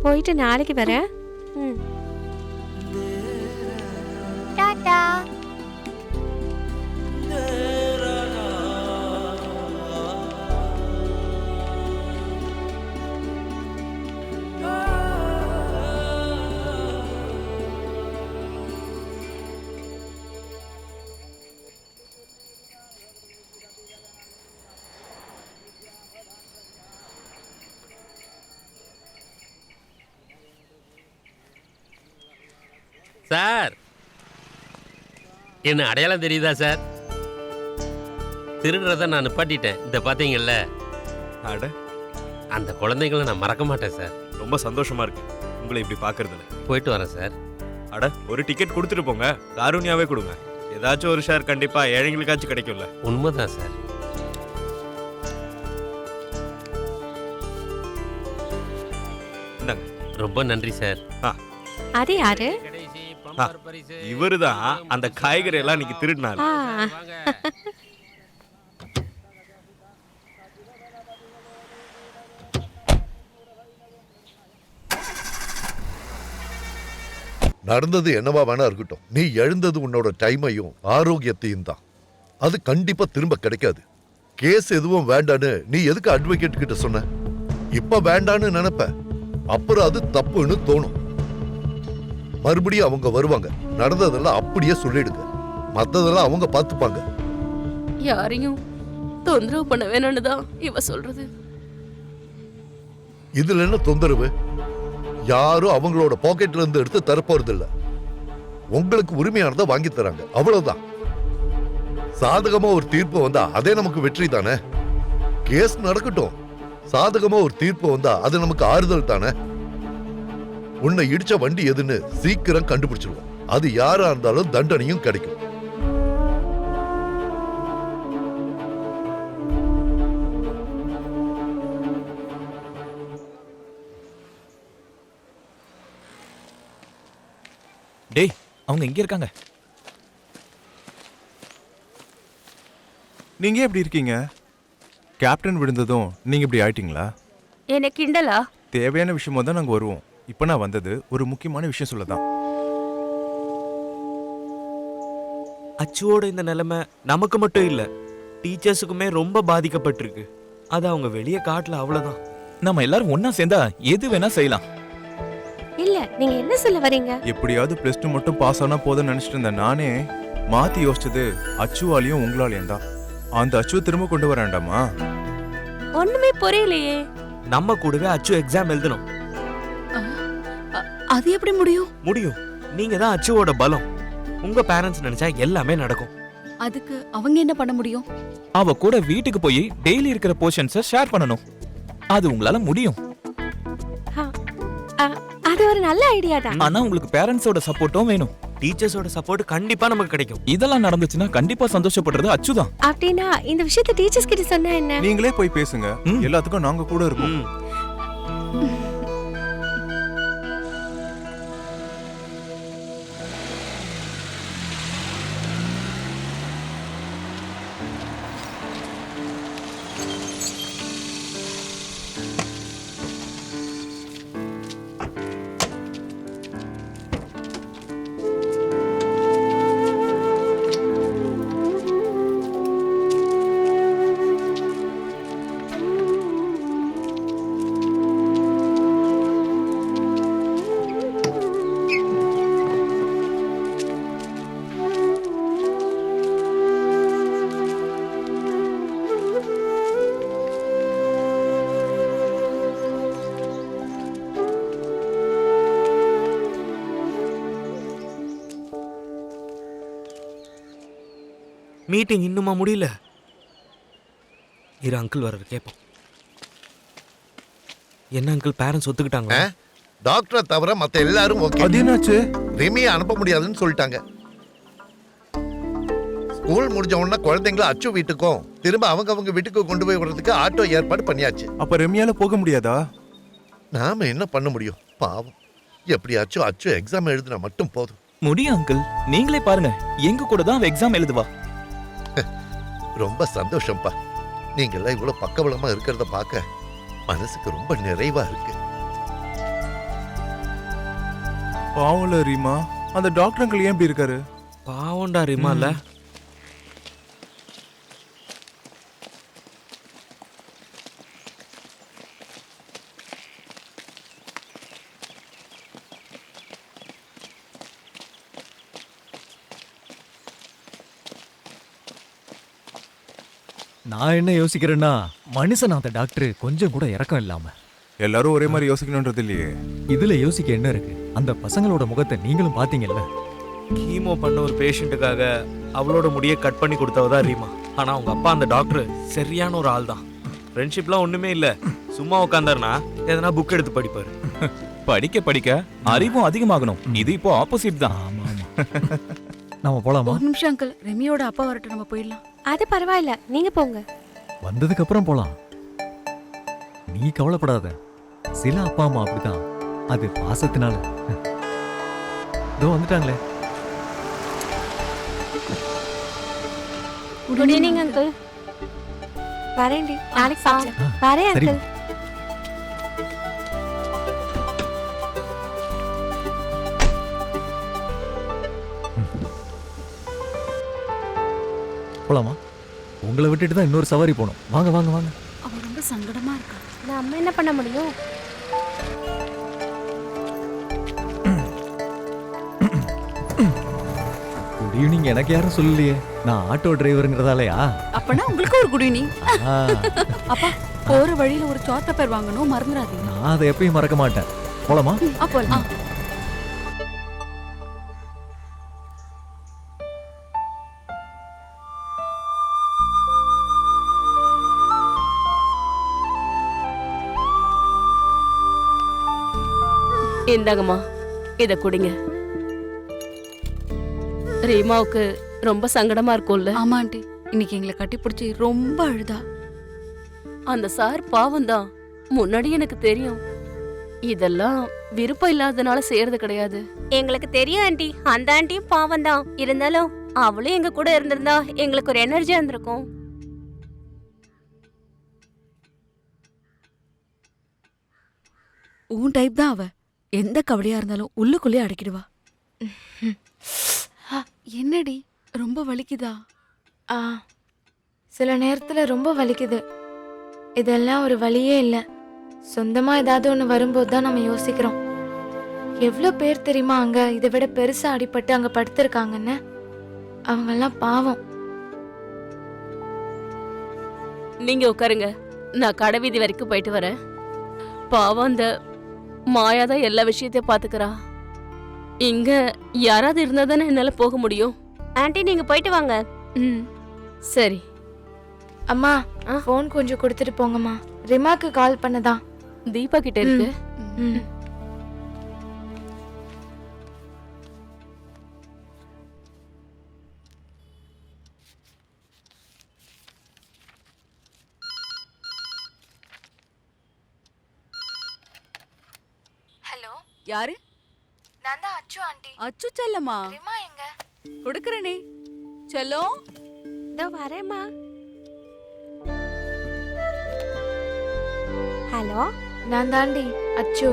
போயிட்டு நாளைக்கு வரேன். டாடா. சார், என்ன அடையாளம் தெரியுதா சார்? திருடுறத நான் நிப்பாட்டிட்டேன். இந்த பாத்தீங்கல்ல, அட அந்த குழந்தைங்களை நான் மறக்க மாட்டேன் சார். ரொம்ப சந்தோஷமா இருக்கு உங்களை இப்படி பார்க்கறதுல. போயிட்டு வரேன் சார். அட ஒரு டிக்கெட் கொடுத்துட்டு போங்க, காரூணியாவே கொடுங்க. ஏதாச்சும் ஒரு ஷேர் கண்டிப்பா ஏழைங்களுக்காச்சும் கிடைக்கும்ல. உண்மைதான் சார். இந்தாங்க. ரொம்ப நன்றி சார். அது யாரு? இவருதான் அந்த காய்கறி எல்லாம் இன்னைக்கு திருடினாரு. ஆ. நடந்தது என்னவா வேணா இருக்கட்டும், நீ எழுந்தது உன்னோட டைமையும் ஆரோக்கியத்தையும் தான். அது கண்டிப்பா திரும்ப கிடைக்காது. கேஸ் எதுவும் வேண்டான்னு நீ எதுக்கு அட்வொகேட் கிட்ட சொன்ன? இப்ப வேண்டான்னு நினைப்ப, அப்புறம் அது தப்புன்னு தோணும். மறுபடியும் அவங்க வருவாங்க. நடந்ததெல்லாம் அப்படியே சொல்லிடுங்க. மத்ததெல்லாம் அவங்க பார்த்துப்பாங்க. யாரையும் தொந்தரவு பண்ண வேணும்னு தான் இவ சொல்றது. இதுல என்ன தொந்தரவு? யாரும் அவங்களோட பாக்கெட்ல இருந்து எடுத்து தரப்போறது இல்ல. உங்களுக்கு உரிமையானதை வாங்கி தராங்க, அவ்வளவுதான். சாதகமா ஒரு தீர்ப்பு வந்தா அதே நமக்கு வெற்றி தானே. கேஸ் நடக்கட்டும். சாதகமா ஒரு தீர்ப்பு வந்தா அது நமக்கு ஆறுதல் தானே. உன்னை இடிச்ச வண்டி எதுன்னு சீக்கிரம் கண்டுபிடிச்சிருவோம். அது யாரா இருந்தாலும் தண்டனையும் கிடைக்கும். டேய், அவங்க எங்க இருக்காங்க? நீங்க எப்படி இருக்கீங்க? கேப்டன் விழுந்ததும் நீங்க இப்படி ஆயிட்டீங்களா? என்ன கிண்டலா? தேவையான விஷயமா தான் நாங்க வருவோம். இப்ப நான் வந்தது ஒரு முக்கியமான விஷயம் சொல்லதான். அச்சுவோட இந்த நிலைமை நமக்கு மட்டும் இல்ல, டீச்சர்ஸுக்குமே ரொம்ப பாதிக்கப்பட்டிருக்கு. அது அவங்க வெளியே காட்டல, அவ்வளவுதான். நம்ம எல்லாரும் ஒண்ணா சேர்ந்தா எது வேணா செய்யலாம். இல்ல, நீங்க என்ன சொல்ல வரீங்க? எப்படியாவது +2 மட்டும் பாஸ் ஆனா போதும்னு நினைச்சிட்டு இருந்தேன். நானே மாத்தி யோசிச்சது அச்சுவாலையும் உங்களாலையும் தான். அந்த அச்சுவை திரும்ப கொண்டு வர வேண்டாமா? ஒண்ணுமே புரியலையே. நம்ம கூடவே அச்சு எக்ஸாம் எழுதணும். அது எப்படி முடியும்? முடியும். நீங்க தான் அச்சுவோட பலம். உங்க பேரண்ட்ஸ் நினைச்சா எல்லாமே நடக்கும். அதுக்கு அவங்க என்ன பண்ண முடியும்? அவ கூட வீட்டுக்கு போய் டெய்லி இருக்கிற போர்ஷன்ஸை ஷேர் பண்ணணும். அது உங்களால முடியும். அது ஒரு நல்ல ஐடியா தான். ஆனா உங்களுக்கு பேரண்ட்ஸோட சப்போர்ட்டும் வேணும். டீச்சர்ஸோட சப்போர்ட் கண்டிப்பா நமக்கு கிடைக்கும். இதெல்லாம் நடந்துச்சுன்னா கண்டிப்பா சந்தோஷப்படுறது அச்சுதான். அப்படின்னா இந்த விஷயத்தை டீச்சர்ஸ் கிட்ட சொன்னா என்ன? நீங்களே போய் பேசுங்க. எல்லாத்துக்கும் நாங்க கூட இருக்கோம். மீட்டிங் இன்னுமா முடியல? இரு, அங்கிள் வர்றது கேட்போம். என்ன அங்கிள், பேரண்ட்ஸ் ஒத்துக்கிட்டாங்க? டாக்டரை தவிர மத்த எல்லாரும் ஓகே. அது என்னாச்சு? ரிமியை அனுப்ப முடியாதுன்னு சொல்லிட்டாங்க. ஸ்கூல் முடிஞ்ச உடனே குழந்தைங்களை அச்சு வீட்டுக்கும் திரும்ப அவங்க வீட்டுக்கு கொண்டு போய் விடுறதுக்கு ஆட்டோ ஏற்பாடு பண்ணியாச்சு. அப்ப ரெமியால போக முடியாதா? நாம என்ன பண்ண முடியும்? பாவம். எப்படியாச்சும் அச்சு எக்ஸாம் எழுதினா மட்டும் போதும். முடியும் அங்கிள், நீங்களே பாருங்க. எங்க கூட தான் எக்ஸாம் எழுதுவா. ரொம்ப சந்தோஷம்ப்பா. நீங்க எல்லாம் இவ்வளவு பக்கபலமா இருக்கிறத பார்க்க மனசுக்கு ரொம்ப நிறைவா இருக்கு. பாவம்ல ரீமா. அந்த டாக்டர் அங்கிள் ஏன் இப்படி இருக்காரு? பாவம்டா ரீமா. இல்ல நான் என்ன யோசிக்கிறேன்னா, மனுஷன் அந்த டாக்டர் கொஞ்சம் கூட இறக்கம் இல்லாம. எல்லாரும் ஒரே மாதிரி யோசிக்கணும்ன்றது இல்லையே. இதுல யோசிக்க என்ன இருக்கு? அந்த பசங்களோட முகத்தை நீங்களும் பாத்தீங்கல்ல. கீமோ பண்ண ஒரு பேஷண்ட்டுக்காக அவளோட முடியை கட் பண்ணி கொடுத்தவதான் ரீமா. ஆனா உங்க அப்பா அந்த டாக்டர் சரியான ஒரு ஆள் தான். ஃப்ரெண்ட்ஷிப்லாம் ஒண்ணுமே இல்ல. சும்மா உட்காந்தாருனா எதனா புக் எடுத்து படிப்பாரு. படிக்க படிக்க அறிவும் அதிகமாகணும். இது இப்போ ஆப்போசிட் தான். ஆமா ஆமா. நம்ம போலாமா? ஒரு நிமிஷம் அங்கிள், ரெமியோட அப்பா வரட்டும், நம்ம போயிடலாம். அது பரவாயில்ல, நீங்க போங்க. வந்ததுக்கு அப்புறம் போலாம். நீ கவலைப்படாத. சில அப்பா அம்மா அப்படிதான். அது பாசத்தினால. இதோ வந்துட்டாங்களே. Good evening uncle. வரேன்டி, நாளைக்கு பார்க்கலாம். வரேன் சரி. அங்கிள். போலாமா? உங்களை விட்டுட்டு தான் இன்னொரு சவாரி போகணும். வாங்க வாங்க வாங்க. அவ ரொம்ப சங்கடமா இருக்கா. நம்ம என்ன பண்ண முடியும்? குட் ஈவினிங் எனக்கு யாரும் சொல்லலையே. நான் ஆட்டோ டிரைவருங்கிறதாலயா? அப்பனா உங்களுக்கு ஒரு குட் ஈவினிங். ஆ, அப்பா, போற வழியில ஒரு சாட் பேப்பர் வாங்கணும், மறந்துடாதீங்க. நான் அதை எப்பயும் மறக்க மாட்டேன். போலாமா? அப்போ இந்தாங்கம்மா, இத குடிங்க. ரீமாவுக்கு ரொம்ப சங்கடமா இருக்கும்ல? ஆமா ஆண்டி, இன்னைக்கு எங்களை கட்டி பிடிச்சி ரொம்ப அழுதா. அந்த சார் பாவம் தான், முன்னாடி எனக்கு தெரியும். இதெல்லாம் விருப்பம் இல்லாதனால செய்யறது கிடையாது. எங்களுக்கு தெரியும் ஆண்டி, அந்த ஆண்டியும் பாவம் தான். இருந்தாலும் அவளும் எங்க கூட இருந்திருந்தா எங்களுக்கு ஒரு எனர்ஜியா இருந்திருக்கும். உன் டைப் தான் அவ. எந்த கவலையா இருந்தாலும் உள்ளுக்குள்ளே அடக்கிடுவா. என்னடி, ரொம்ப வலிக்குதா? ஆ, சில நேரத்தில் ரொம்ப வலிக்குது. இதெல்லாம் ஒரு வலியே இல்லை. சொந்தமாக ஏதாவது ஒன்று வரும்போது தான் நம்ம யோசிக்கிறோம். எவ்வளோ பேர் தெரியுமா அங்கே இதை விட பெருசாக அடிபட்டு அங்கே படுத்திருக்காங்கன்னு. அவங்கெல்லாம் பாவம். நீங்க உட்காருங்க, நான் கடை வீதி வரைக்கும் போயிட்டு வரேன். பாவம், அந்த மாயாதான் எல்லா விஷயத்தையும் பாத்துக்கிறா. இங்க யாராவது இருந்தா தானே என்னால போக முடியும். ஆண்டி நீங்க போயிட்டு வாங்க. ம், சரி. அம்மா, ஃபோன் கொஞ்சம் கொடுத்துட்டு போங்கம்மா. ரிமாக்கு கால் பண்ணதான். தீபா கிட்ட இருக்கு. ம். ஹலோ, யாரு? நான் தான் அச்சு ஆண்டி. அச்சு செல்லம்மா. ரிமா எங்க? கொடுக்கறனே. செல்லம், இதோ வரேம்மா. ஹலோ, நான் தாண்டி அச்சு.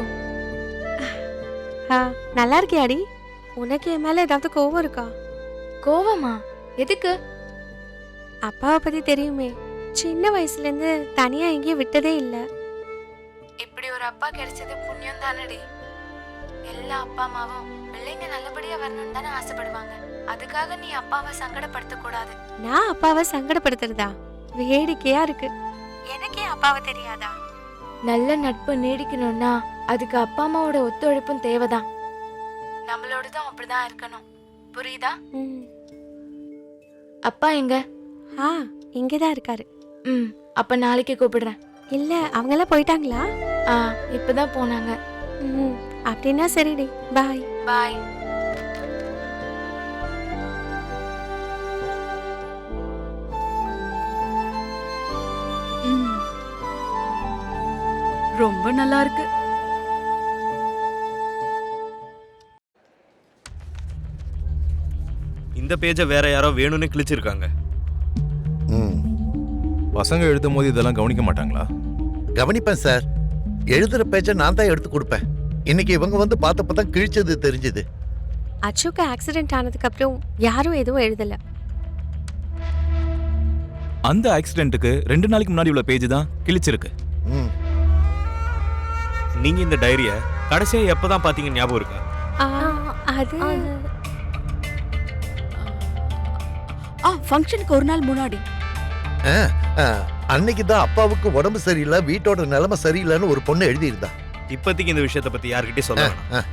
நல்லா இருக்கியாடி? உனக்கு என் மேல ஏதாவது கோவம் இருக்கா? கோவமா? எதுக்கு? அப்பாவை பத்தி தெரியுமே, சின்ன வயசுல இருந்து தனியா எங்கேயும் விட்டதே இல்ல. இப்படி ஒரு அப்பா கிடைச்சது புண்ணியம் தானடி. எல்லா அப்பா அம்மாவும் பிள்ளைங்க நல்லபடியா வரணும்னு தானே ஆசைப்படுவாங்க. அதுக்காக நீ அப்பாவை சங்கடப்படுத்த கூடாது. நான் அப்பாவை சங்கடப்படுத்துறதா? வேடிக்கையா இருக்கு. எனக்கே அப்பாவை தெரியாதா? நல்ல நட்பு நீடிக்கணும்னா அதுக்கு அப்பா அம்மாவோட ஒத்துழைப்பும் தேவைதான். நம்மளோடதும் அப்படிதான் இருக்கணும். புரியுதா? அப்பா எங்க? இங்கதான் இருக்காரு. அப்ப நாளைக்கு கூப்பிடுறேன். இல்ல, அவங்கெல்லாம் போயிட்டாங்களா? இப்பதான் போனாங்க. அப்படின்னா சரிடி, பாய். பாய். ரொம்ப நல்லா இருக்கு. இந்த பேஜை வேற யாரோ வேணும்னு கிழிச்சிருக்காங்க. பசங்க எழுதும் போது இதெல்லாம் கவனிக்க மாட்டாங்களா? கவனிப்பேன் சார். எழுதுற பேஜை நான் தான் எடுத்து கொடுப்பேன். இன்னைக்கு இவங்க வந்து பார்த்தப்பதான் கிழிச்சது தெரிஞ்சது. அச்சுக்கு ஆக்சிடென்ட் ஆனதுக்கு அப்புறம் யாரும் எதுவும் எழுதல. அந்த ஆக்சிடென்ட்டுக்கு 2 நாளைக்கு முன்னாடி உள்ள பேஜ் தான் கிழிச்சிருக்கு. நீங்க இந்த டைரிய கடைசியா எப்பதான் பாத்தீங்க, ஞாபகம் இருக்கா? அது ஃபங்க்ஷனுக்கு ஒரு நாள் முன்னாடி. அன்னைக்கு தான் அப்பாவுக்கு உடம்பு சரியில்லை, வீட்டோட நிலைமை சரியில்லைன்னு ஒரு பொண்ணு எழுதியிருந்தா. இப்போதைக்கு இந்த விஷயத்தை பத்தி யார்கிட்டயும் சொல்ல வேணாம்.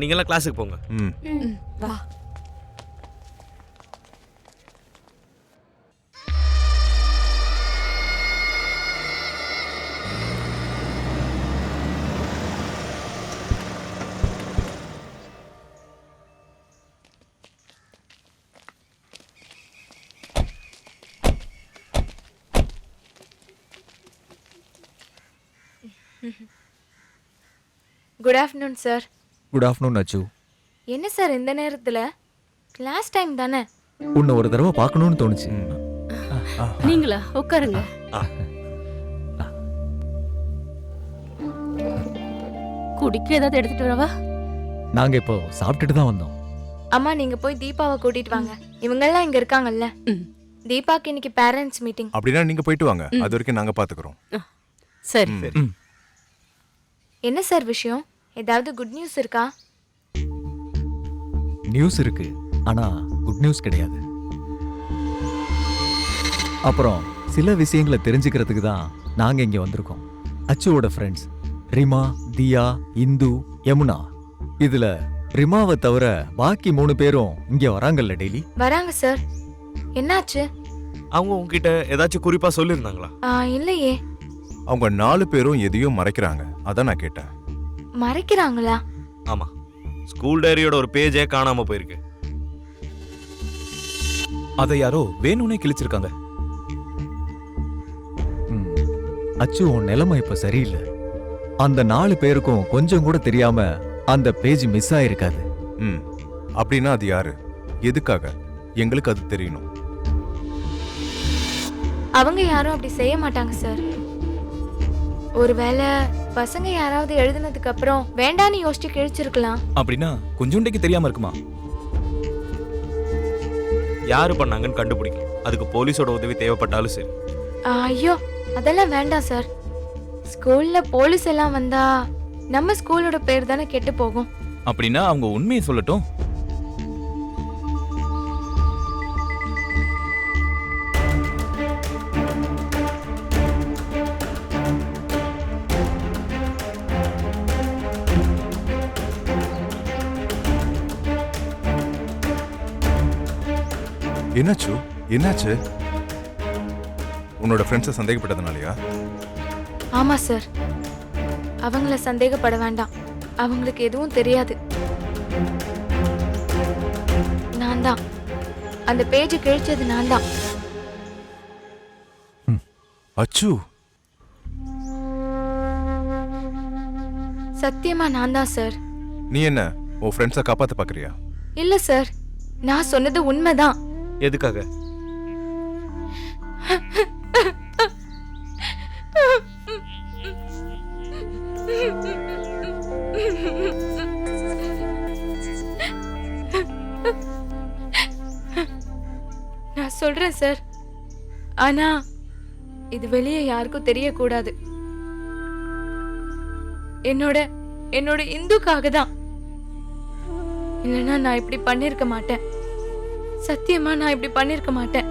நீங்களாம் கிளாஸுக்கு போங்க. வா. Good afternoon sir. Good afternoon அச்சு. என்ன சார் இந்த நேரத்தில்? கிளாஸ் டைம் தானே. உன்னை ஒரு தடவை பார்க்கணும்னு தோணுச்சு. நீங்களா? உட்காருங்க. குடிக்க ஏதாவது எடுத்துட்டு வரவா? நாங்க இப்போ சாப்பிட்டுட்டு தான் வந்தோம். அம்மா நீங்க போய் தீபாவை கூட்டிட்டு வாங்க. இவங்கெல்லாம் இங்க இருக்காங்கல்ல. தீபாக்கு இன்னைக்கு பேரண்ட்ஸ் மீட்டிங். அப்படின்னா நீங்க போயிட்டு வாங்க, அது வரைக்கும் நாங்க பாத்துக்கிறோம். சரி. என்ன சார் விஷயம்? ஏதாவது குட் நியூஸ் இருக்கா? நியூஸ் இருக்கு, ஆனா குட் நியூஸ் கிடையாது. அப்புறம் சில விஷயங்களை தெரிஞ்சுக்கிறதுக்கு தான் நாங்க இங்க வந்திருக்கோம். அச்சுவோட ஃப்ரெண்ட்ஸ் ரிமா, தியா, இந்து, யமுனா. இதுல ரிமாவை தவிர பாக்கி 3 பேரும் இங்க வராங்கல்ல டெய்லி? வராங்க சார். என்னாச்சு? அவங்க உங்ககிட்ட ஏதாச்சும் குறிப்பா சொல்லியிருந்தாங்களா? இல்லையே. அவங்க 4 பேரும் எதையும் மறைக்கிறாங்க, அதான் நான் கேட்டேன். மறைக்கிறாங்களா? ஆமா, ஸ்கூல் டைரியோட ஒரு பேஜே காணாம போயிருக்கு. அதை யாரோ வேணும்னே கிழிச்சிருக்காங்க. அச்சு உன் நிலைமை இப்ப சரியில்லை. அந்த 4 பேருக்கும் கொஞ்சம் கூட தெரியாம அந்த பேஜ் மிஸ் ஆயிருக்காது. அப்படின்னா அது யாரு, எதுக்காக? எங்களுக்கு அது தெரியணும். அவங்க யாரும் அப்படி செய்ய மாட்டாங்க சார். ஒருவேளை பசங்க யாராவது எழுதுனதுக்கு அப்புறம் வேண்டான்னு யோசிச்சு கிழிச்சிருக்கலாம். அப்படின்னா கொஞ்சோண்டைக்கு தெரியாம இருக்குமா? யாரு பண்ணாங்கன்னு கண்டுபிடிக்கும். அதுக்கு போலீஸோட உதவி தேவைப்பட்டாலும் சரி. ஐயோ அதெல்லாம் வேண்டாம் சார். ஸ்கூல்ல போலீஸ் எல்லாம் வந்தா நம்ம ஸ்கூலோட பேர் தானே கெட்டு போகும். அப்படின்னா அவங்க உண்மையை சொல்லட்டும். என்னாச்சு? என்னாச்சு? உன்னோட ஃப்ரெண்ட்ஸை சந்தேகப்பட்டதுனாலயா? ஆமா சார். அவங்கள சந்தேகப்பட வேண்டாம், அவங்களுக்கு எதுவும் தெரியாது. நான் தான் அந்த பேஜ் கிழிச்சது, நான் தான். அச்சு, சத்தியமா நான் தான் சார். நீ என்ன உன் ஃப்ரெண்ட்ஸை காப்பாத்த பாக்குறியா? இல்ல சார், நான் சொன்னது உண்மைதான். எதுக்காக? நான் சொல்றேன் சார், ஆனா இது வெளியே யாருக்கும் தெரியக்கூடாது. என்னோட இந்துக்காக தான். இல்லைன்னா நான் இப்படி பண்ணிருக்க மாட்டேன். சத்தியமா நான் இப்படி பண்ணிருக்க மாட்டேன்.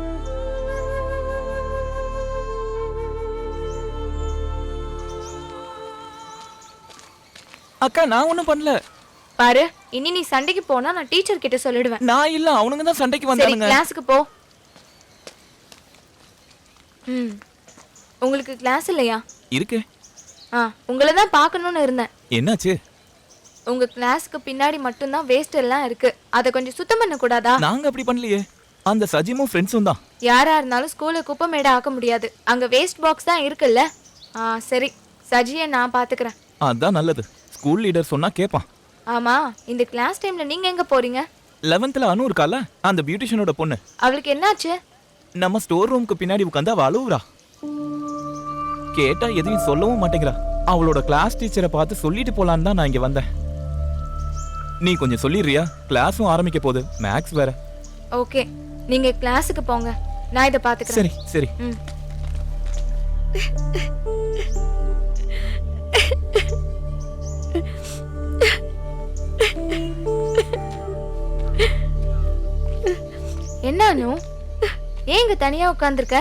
அக்கா நான் ஒண்ணும் பண்ணல. பாரு, இனி நீ சண்டைக்கு போனா நான் டீச்சர் கிட்ட சொல்லிடுவேன். நான் இல்ல, அவனுங்க தான் சண்டைக்கு சரி, வந்தானுங்க. கிளாஸுக்கு போ. உங்களுக்கு கிளாஸ் இல்லையா? இருக்கு. உங்களை தான் பார்க்கணும்னு இருந்தேன். என்னாச்சு? உங்க கிளாஸ்க்கு பின்னாடி மட்டும்தான் வேஸ்ட் எல்லாம் இருக்கு. அதை கொஞ்சம் சுத்தம் பண்ண கூடாதா? நாங்க அப்படி பண்ணலையே. அந்த சஜிமும் ஃப்ரெண்ட்ஸும் தான். யாரா இருந்தாலும் ஸ்கூலை குப்பை மேடை ஆக்க முடியாது. அங்க வேஸ்ட் பாக்ஸ் தான் இருக்குல்ல. சரி, சஜியை நான் பாத்துக்கிறேன். அதான் நல்லது. ஸ்கூல் லீடர் சொன்னா கேட்பான். ஆமா, இந்த கிளாஸ் டைம்ல நீங்க எங்க போறீங்க? 11th அனு இருக்கால, அந்த பியூட்டிஷியனோட பொண்ணு. அவளுக்கு என்னாச்சு? நம்ம ஸ்டோர் ரூமுக்கு பின்னாடி உட்காந்து அவ அழுவுறா. கேட்டா எதையும் சொல்லவும் மாட்டேங்கிறா. அவளோட கிளாஸ் டீச்சரை பார்த்து சொல்லிட்டு போலான்னு தான் நான் இங்க வந்தேன். நீ கொஞ்சம் சொல்லிடுறியா? கிளாஸும் ஆரம்பிக்க போகுது, மேக்ஸ் வேற. ஓகே, நீங்க கிளாஸுக்கு போங்க, நான் இதை பாத்துக்கிறேன். சரி சரி. என்ன அனு, ஏன் இங்க தனியா உட்கார்ந்துருக்க?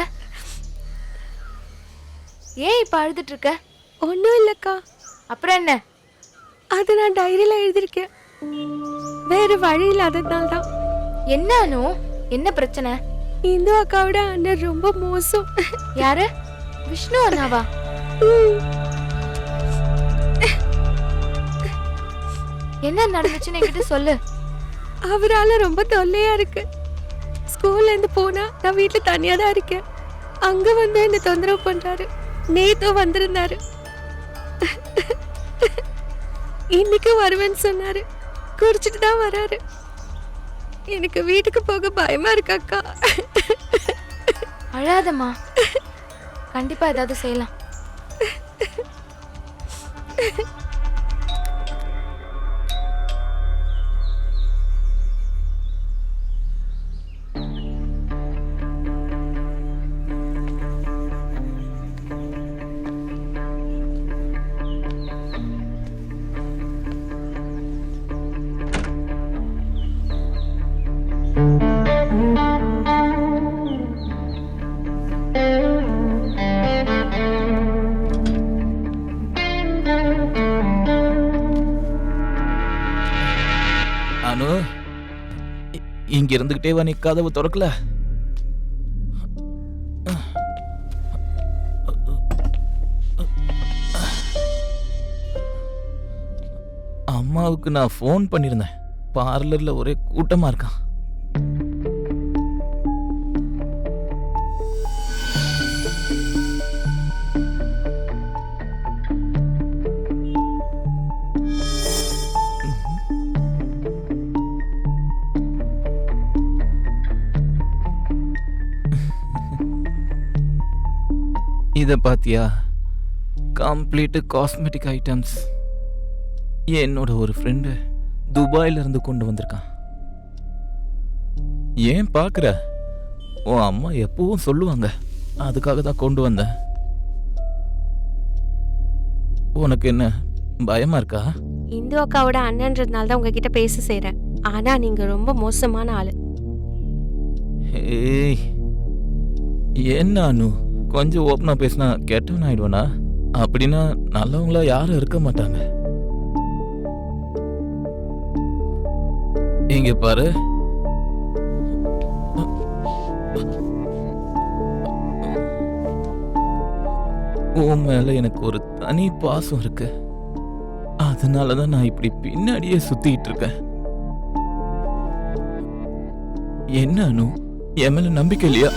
ஏன் இப்ப அழுதுட்டு இருக்க? ஒன்றும் இல்லைக்கா. அப்புறம் என்ன? அது நான் டைரியில் எழுதியிருக்கேன். வேற வழி இல்லாததுனால தான். என்ன அனு, என்ன பிரச்சனை? இந்து அக்காவோட அண்ணன் ரொம்ப மோசம். யாரு? விஷ்ணு அண்ணாவா? என்ன நடந்துச்சுன்னு என்கிட்ட சொல்லு. அவரால் ரொம்ப தொல்லையா இருக்கு. ஸ்கூல்ல இருந்து போனா நான் வீட்டில் தனியாக தான் இருக்கேன். அங்க வந்து என்ன தொந்தரவு பண்றாரு. நேத்து வந்திருந்தாரு. இன்னைக்கு வருவேன்னு சொன்னாரு. குடிச்சிட்டு தான் வராரு. எனக்கு வீட்டுக்கு போக பயமா இருக்கு அக்கா. அழாதம்மா, கண்டிப்பா ஏதாவது செய்யலாம். அனு, இங்க இருந்துகிட்டே வா, நீ கதவு திறக்கல. அம்மாவுக்கு நான் ஃபோன் பண்ணியிருந்தேன். பார்லர்ல ஒரே கூட்டமா இருக்கான். இதை பாத்தியா? Complete cosmetic items. என்னோட ஒரு ஃப்ரெண்டு துபாயில இருந்து கொண்டு வந்திருக்கான். ஏன் பார்க்குற? உன் அம்மா எப்பவும் சொல்லுவாங்க, அதுக்காக தான் கொண்டு வந்தேன். உனக்கு என்ன பயமா இருக்கா? இந்து அக்காவோட அண்ணன்றதுனால தான் உங்ககிட்ட பேச செய்றேன். ஆனா நீங்க ரொம்ப மோசமான ஆளு. ஏய், என்ன அனு, கொஞ்சம் ஓப்பனா பேசினா கெட்டவன் ஆயிடுவனா? அப்படின்னா நல்லவங்களா யாரும் இருக்க மாட்டாங்க. இங்க பாரு, உன் மேல எனக்கு ஒரு தனி பாசம் இருக்கு. அதனாலதான் நான் இப்படி பின்னாடியே சுத்திட்டு இருக்கேன். என்ன அனு, என் மேல நம்பிக்கை இல்லையா?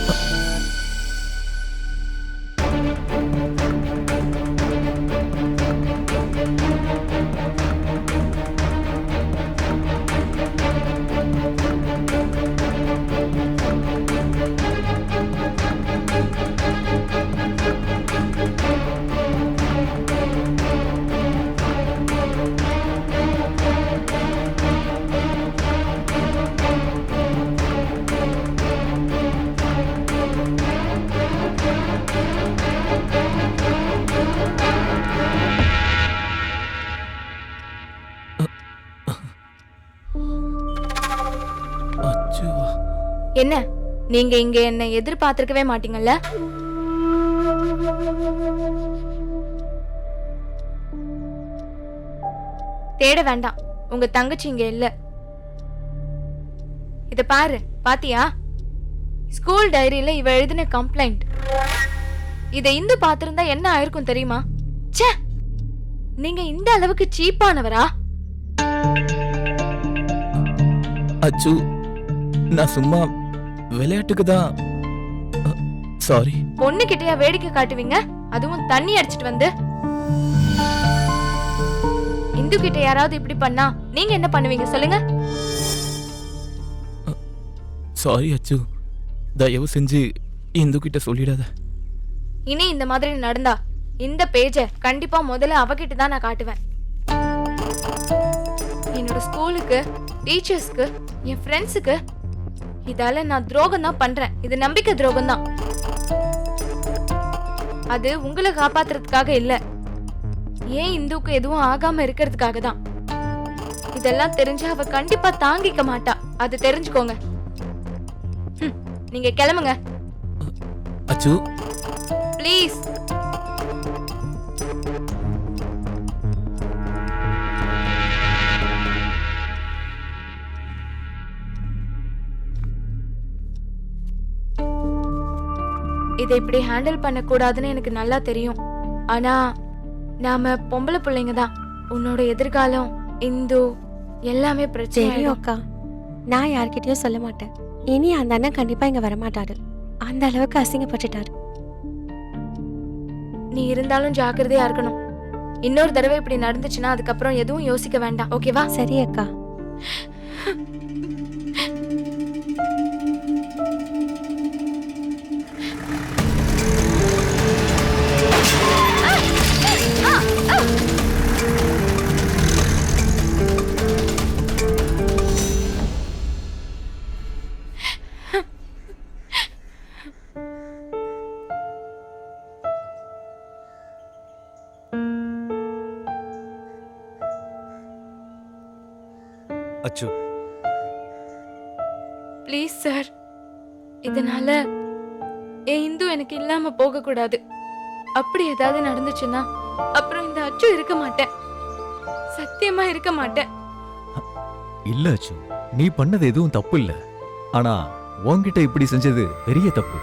என்ன, நீங்க இங்க என்ன எதிர்பார்த்திருக்கவே மாட்டீங்கல்ல? தேட வேண்டாம், உங்க தங்கச்சி இங்க இல்ல. இத பாரு, பாத்தியா? ஸ்கூல் டைரியில இவ எழுதின கம்ப்ளைண்ட். இத இந்து பாத்திருந்தா என்ன ஆயிருக்கும் தெரியுமா? ச்சே, நீங்க இந்த அளவுக்கு சீப்பானவரா? அச்சு, நான் சும்மா விளையாட்டுக்கு தான். சாரி. பொண்ணு கிட்டயா வேடிக்கை காட்டுவீங்க? அதுவும் தண்ணி அடிச்சிட்டு வந்து. இந்து கிட்ட யாராவது இப்படி பண்ணா நீங்க என்ன பண்ணுவீங்க சொல்லுங்க? சாரி அச்சு, தயவு செஞ்சு இந்து கிட்ட சொல்லிடாத. இனி இந்த மாதிரி நடந்தா இந்த பேஜ கண்டிப்பா முதல்ல அவகிட்ட தான் நான் காட்டுவேன். என்னோட ஸ்கூலுக்கு, டீச்சர்ஸ்க்கு, என் ஃப்ரெண்ட்ஸுக்கு இதால நான் துரோகம் தான் பண்றேன். இது நம்பிக்கை துரோகம் தான். அது உங்களை காப்பாத்துறதுக்காக இல்ல, ஏன் இந்துக்கு எதுவும் ஆகாம இருக்கிறதுக்காக தான். இதெல்லாம் தெரிஞ்சு அவ கண்டிப்பா தாங்கிக்க மாட்டா, அது தெரிஞ்சுக்கோங்க. நீங்க கிளம்புங்க. அச்சு ப்ளீஸ். இதை இப்படி ஹேண்டில் பண்ண கூடாதுன்னு எனக்கு நல்லா தெரியும். ஆனா நாம பொம்பளை பிள்ளைங்க தான். உன்னோட எதிர்காலம், இந்து எல்லாமே பிரச்சனை. அக்கா, நான் யார்கிட்டயும் சொல்ல மாட்டேன். இனி அந்த அண்ணன் கண்டிப்பா இங்க வரமாட்டாரு. அந்த அளவுக்கு அசிங்கப்பட்டுட்டாரு. நீ இருந்தாலும் ஜாக்கிரதையா இருக்கணும். இன்னொரு தடவை இப்படி நடந்துச்சுன்னா அதுக்கப்புறம் எதுவும் யோசிக்க வேண்டாம், ஓகேவா? சரி அக்கா. அச்சு, ப்ளீஸ் சார், இதனால என் இந்து எனக்கு இல்லாம போக கூடாது. அப்படி ஏதாவது நடந்துச்சுன்னா அப்புறம் இந்த அச்சு இருக்க மாட்டேன், சத்தியமா இருக்க மாட்டேன். இல்ல அச்சு, நீ பண்ணது எதுவும் தப்பு இல்ல. ஆனா உன்கிட்ட இப்படி செஞ்சது பெரிய தப்பு.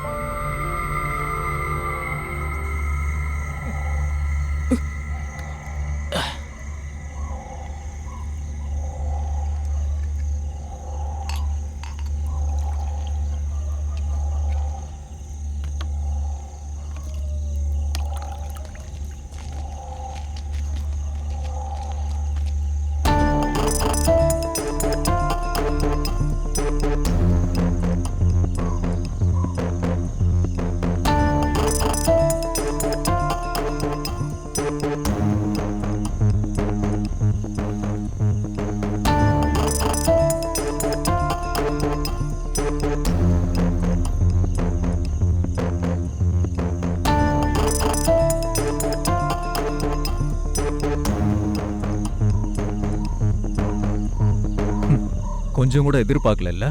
கொஞ்சம் கூட எதிர்பார்க்கல.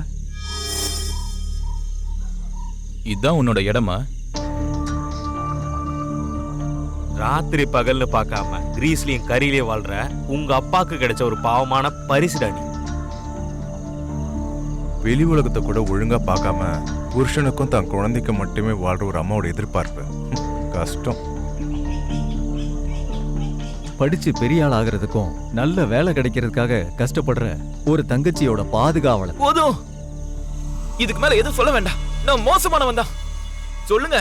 இதான் உன்னோட இடமா? ராத்திரி பகல்னு பார்க்காம கிரீஸ்லயும் கரியிலையும் வாழ்ற உங்க அப்பாக்கு கிடைச்ச ஒரு பாவமான பரிசுடா நீ. வெளி உலகத்தை கூட ஒழுங்கா பார்க்காம புருஷனுக்கும் தன் குழந்தைக்கு மட்டுமே வாழ்ற ஒரு அம்மாவோட எதிர்பார்ப்பு கஷ்டம். படிச்சு பெரிய ஆள் ஆகிறதுக்கும் நல்ல வேலை கிடைக்கிறதுக்காக கஷ்டப்படுற ஒரு தங்கச்சியோட பாதுகாவலர். போதும், இதுக்கு மேல எதுவும் சொல்ல வேண்டாம். நான் மோசமானவன் தான். சொல்லுங்க,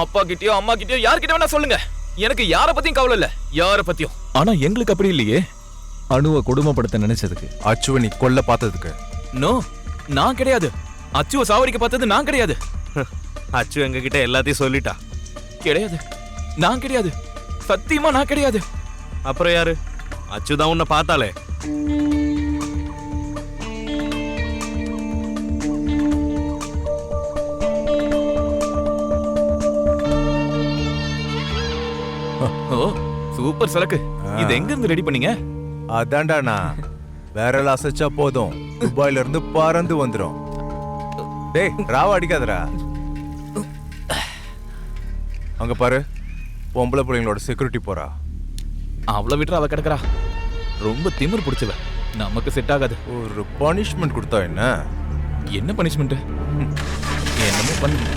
அப்பா கிட்டயோ அம்மா கிட்டயோ யார்கிட்ட வேணா சொல்லுங்க. எனக்கு யார பத்தியும் கவலை இல்ல, யார பத்தியும். ஆனா எங்களுக்கு அப்படி இல்லையே. அணுவை கொடுமைப்படுத்த நினைச்சதுக்கு, அச்சுவை நீ கொல்ல பார்த்ததுக்கு. நோ, நான் கிடையாது. அச்சுவை சாவடிக்க பார்த்தது நான் கிடையாது. அச்சு எங்க கிட்ட எல்லாத்தையும் சொல்லிட்டா. கிடையாது, நான் கிடையாது. சத்தியமா நான் கிடையாது. அப்புறம் யாரு? அச்சுதான் உன்னை பார்த்தாலே. ஓ, சூப்பர் சரக்கு. இது எங்க இருந்து ரெடி பண்ணீங்க? அதான்டா நான் வேற அசைச்சா போதும், துபாயில இருந்து பறந்து வந்துரும். டேய், ராவ அடிக்காதடா. அங்க பாரு, பொம்பளை பிள்ளைங்களோட செக்யூரிட்டி போறா. அவ்வளவு விட்டுற அவ கிடக்குறா. ரொம்ப திமிர் பிடிச்சவ, நமக்கு செட் ஆகாது. ஒரு பனிஷ்மெண்ட் கொடுத்தா என்ன? என்ன பனிஷ்மெண்ட்? என்னமோ பண்ணு.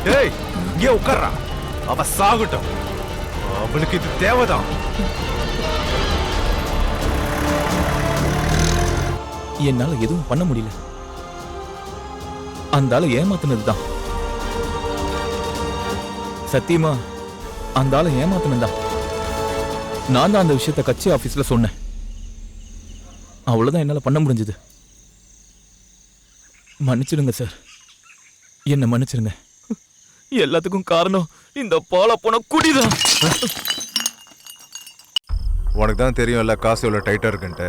டேய், இங்கே உட்கார்றா. அவ சாகட்டும், அவளுக்கு இது தேவைதான். என்னால எதுவும் பண்ண முடியல. அந்த ஆளை ஏமாத்தினதுதான். சத்தியமா அந்த ஆளை ஏமாத்தினதுதான். நான் தான் அந்த விஷயத்த கட்சி ஆபீஸ்ல சொன்னேன். அவ்வளவுதான் என்னால பண்ண முடிஞ்சது. மன்னிச்சிடுங்க சார், என்ன மன்னிச்சிருங்க. எல்லாத்துக்கும் காரணம் இந்த பாலா போன குடிதான். உனக்கு தான் தெரியும் இல்ல, காசு எவ்வளவு டைட்டா இருக்குன்ட்டு.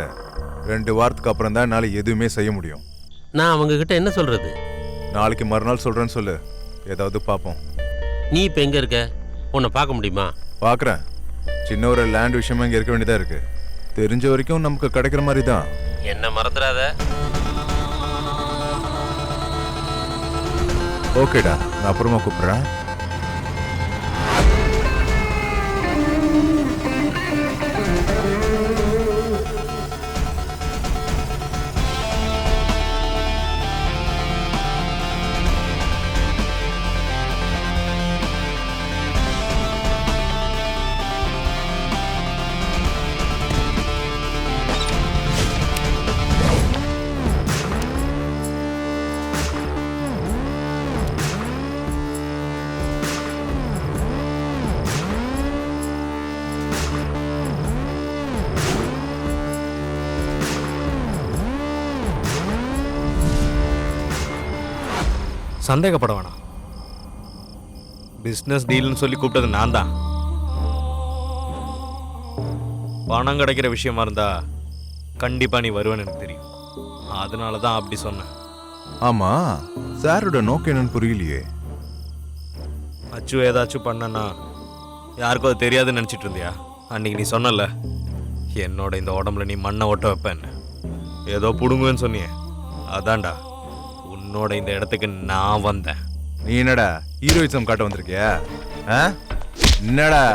2 வாரத்துக்கு அப்புறம் தான் என்னால எதுவுமே செய்ய முடியும். நான் அவங்க கிட்ட என்ன சொல்றது? நாளைக்கு மறுநாள் சொல்றேன்னு சொல்லு, ஏதாவது பார்ப்போம். நீ இப்ப எங்க இருக்க? உன்னை பார்க்க முடியுமா? பார்க்குறேன். சின்ன ஒரு லேண்ட் விஷயமா இங்கே இருக்க வேண்டியதா இருக்கு. தெரிஞ்ச வரைக்கும் நமக்கு கிடைக்கிற மாதிரி தான். என்ன மறந்துடாத. ஓகேடா, நான் அப்புறமா கூப்பிடுறேன். சந்தேகப்பட வேணாம். பிஸ்னஸ் டீல்னு சொல்லி கூப்பிட்டது நான் தான். பணம் கிடைக்கிற விஷயமா இருந்தா கண்டிப்பா நீ வருவேன்னு எனக்கு தெரியும். அதனால தான் அப்படி சொன்னேன். ஆமா, சாரோட நோக்கம் என்னன்னு புரியலையே. அச்சு ஏதாச்சும் பண்ணனா யாருக்கும் அது தெரியாதுன்னு நினச்சிட்டு இருந்தியா? அன்னைக்கு நீ சொன்னல என்னோட இந்த உடம்புல நீ மண்ணை ஒட்ட வைப்பேன்னு, ஏதோ புடுங்குவேன்னு சொன்னியே, அதான்டா உன்னோட இந்த இடத்துக்கு நான் வந்தேன். நீ என்னடா ஹீரோயிசம் காட்ட வந்திருக்கியா? என்னடா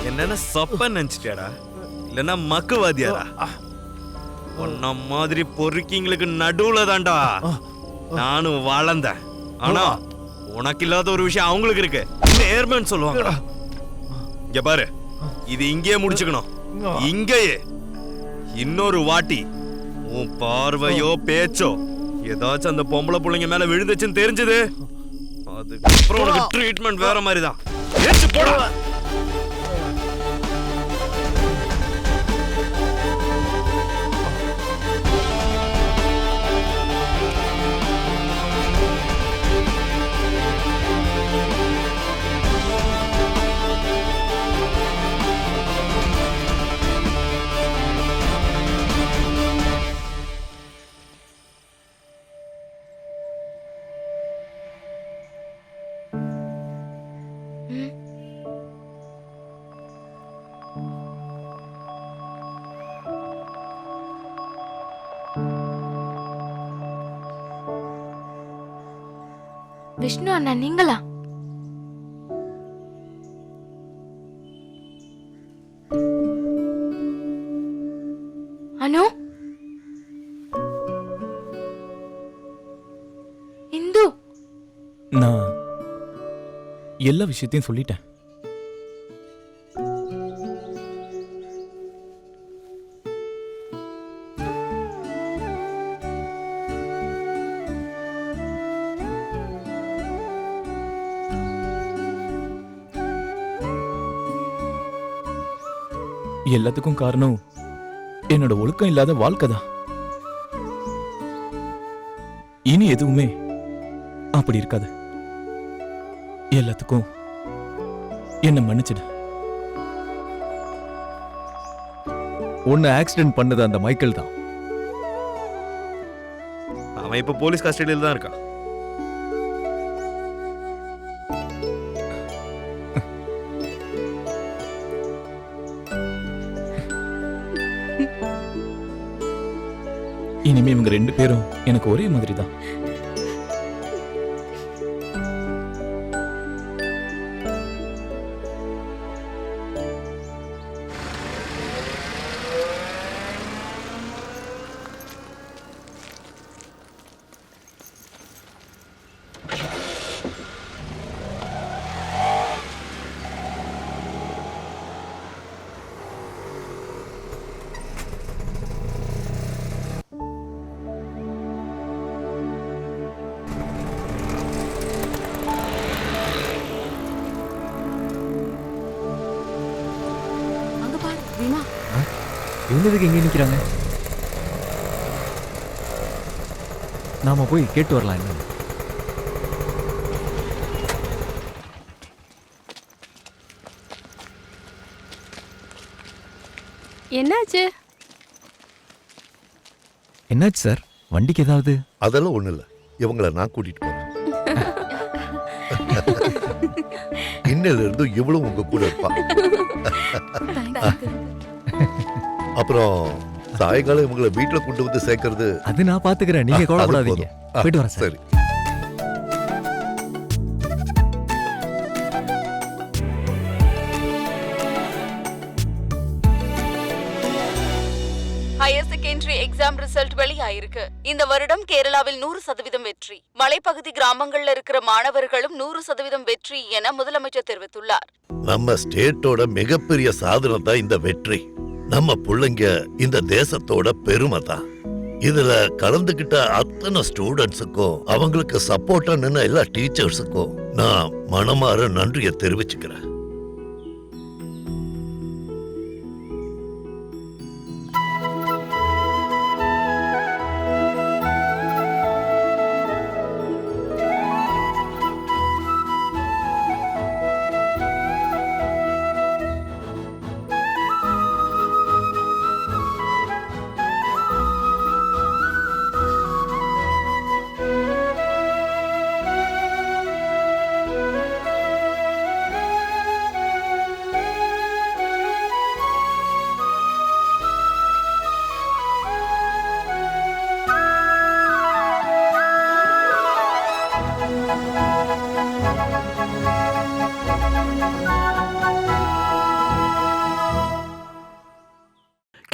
என்னென்ன சப்ப நினைச்சிட்டியாடா, இல்லைன்னா மக்குவாதியாரா? உன்ன மாதிரி பொறுக்கிங்களுக்கு நடுவுல தான்டா நானும் வளர்ந்தேன். ஆனா உனக்கு இல்லாத ஒரு விஷயம் அவங்களுக்கு இருக்கு, நேர்மைன்னு சொல்லுவாங்க. இங்க பாரு, இது இங்கேயே முடிச்சுக்கணும். இங்கேயே இன்னொரு வாட்டி உன் பார்வையோ பேச்சோ ஏதாச்சும் அந்த பொம்பளை பிள்ளைங்க மேல விழுந்துச்சுன்னு தெரிஞ்சது, அதுக்கப்புறம் உனக்கு ட்ரீட்மெண்ட் வேற மாதிரி தான். ஏச்சு போடா. விஷ்ணு அண்ணா, நீங்களா? அனு, இந்து, நான் எல்லா விஷயத்தையும் சொல்லிட்டேன். எல்லாத்துக்கும் காரணம் என்னோட ஒழுக்கம் இல்லாத வாழ்க்கை தான். இனி எதுவுமே அப்படி இருக்காது. எல்லாத்துக்கும் என்ன மன்னிச்சிடு. உன்னை ஆக்சிடென்ட் பண்ணது அந்த மைக்கேல் தான். அவன் இப்ப போலீஸ் கஸ்டடியில் தான் இருக்கான். இனிமே இவங்க 2 பேரும் எனக்கு ஒரே மாதிரி தான். இவங்க எதுக்கு எங்கே நிற்கிறாங்க? நாம போய் கேட்டு வரலாம் என்ன. என்னாச்சு? என்னாச்சு சார்? வண்டிக்கு ஏதாவது? அதெல்லாம் ஒண்ணு இல்ல, இவங்களை நான் கூட்டிட்டு போறேன். இன்னில இருந்து இவ்வளவு உங்க கூட இருப்பா. அப்புறம் சாயங்காலம் இவங்களை வீட்டுல கொண்டு வந்து சேர்க்கறது அது நான் பாத்துக்கிறேன், நீங்க கவலைப்படாதீங்க. போயிட்டு வரேன் சார். சரி. ஹையர் செகண்டரி எக்ஸாம் ரிசல்ட் வெளியாயிருக்கு. இந்த வருடம் கேரளாவில் 100% வெற்றி. மலைப்பகுதி கிராமங்கள்ல இருக்கிற மாணவர்களும் 100% வெற்றி என முதலமைச்சர் தெரிவித்துள்ளார். நம்ம ஸ்டேட்டோட மிகப்பெரிய சாதனை தான் இந்த வெற்றி. நம்ம பிள்ளைங்க இந்த தேசத்தோட பெருமை தான். இதுல கலந்துகிட்ட அத்தனை ஸ்டூடெண்ட்ஸுக்கும் அவங்களுக்கு சப்போர்ட்டா நின்ன எல்லா டீச்சர்ஸுக்கும் நான் மனமாற நன்றியை தெரிவிச்சுக்கிறேன்.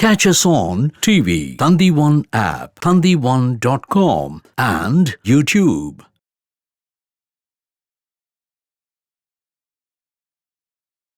Catch us on TV, Thandivan app, thandivan.com and YouTube.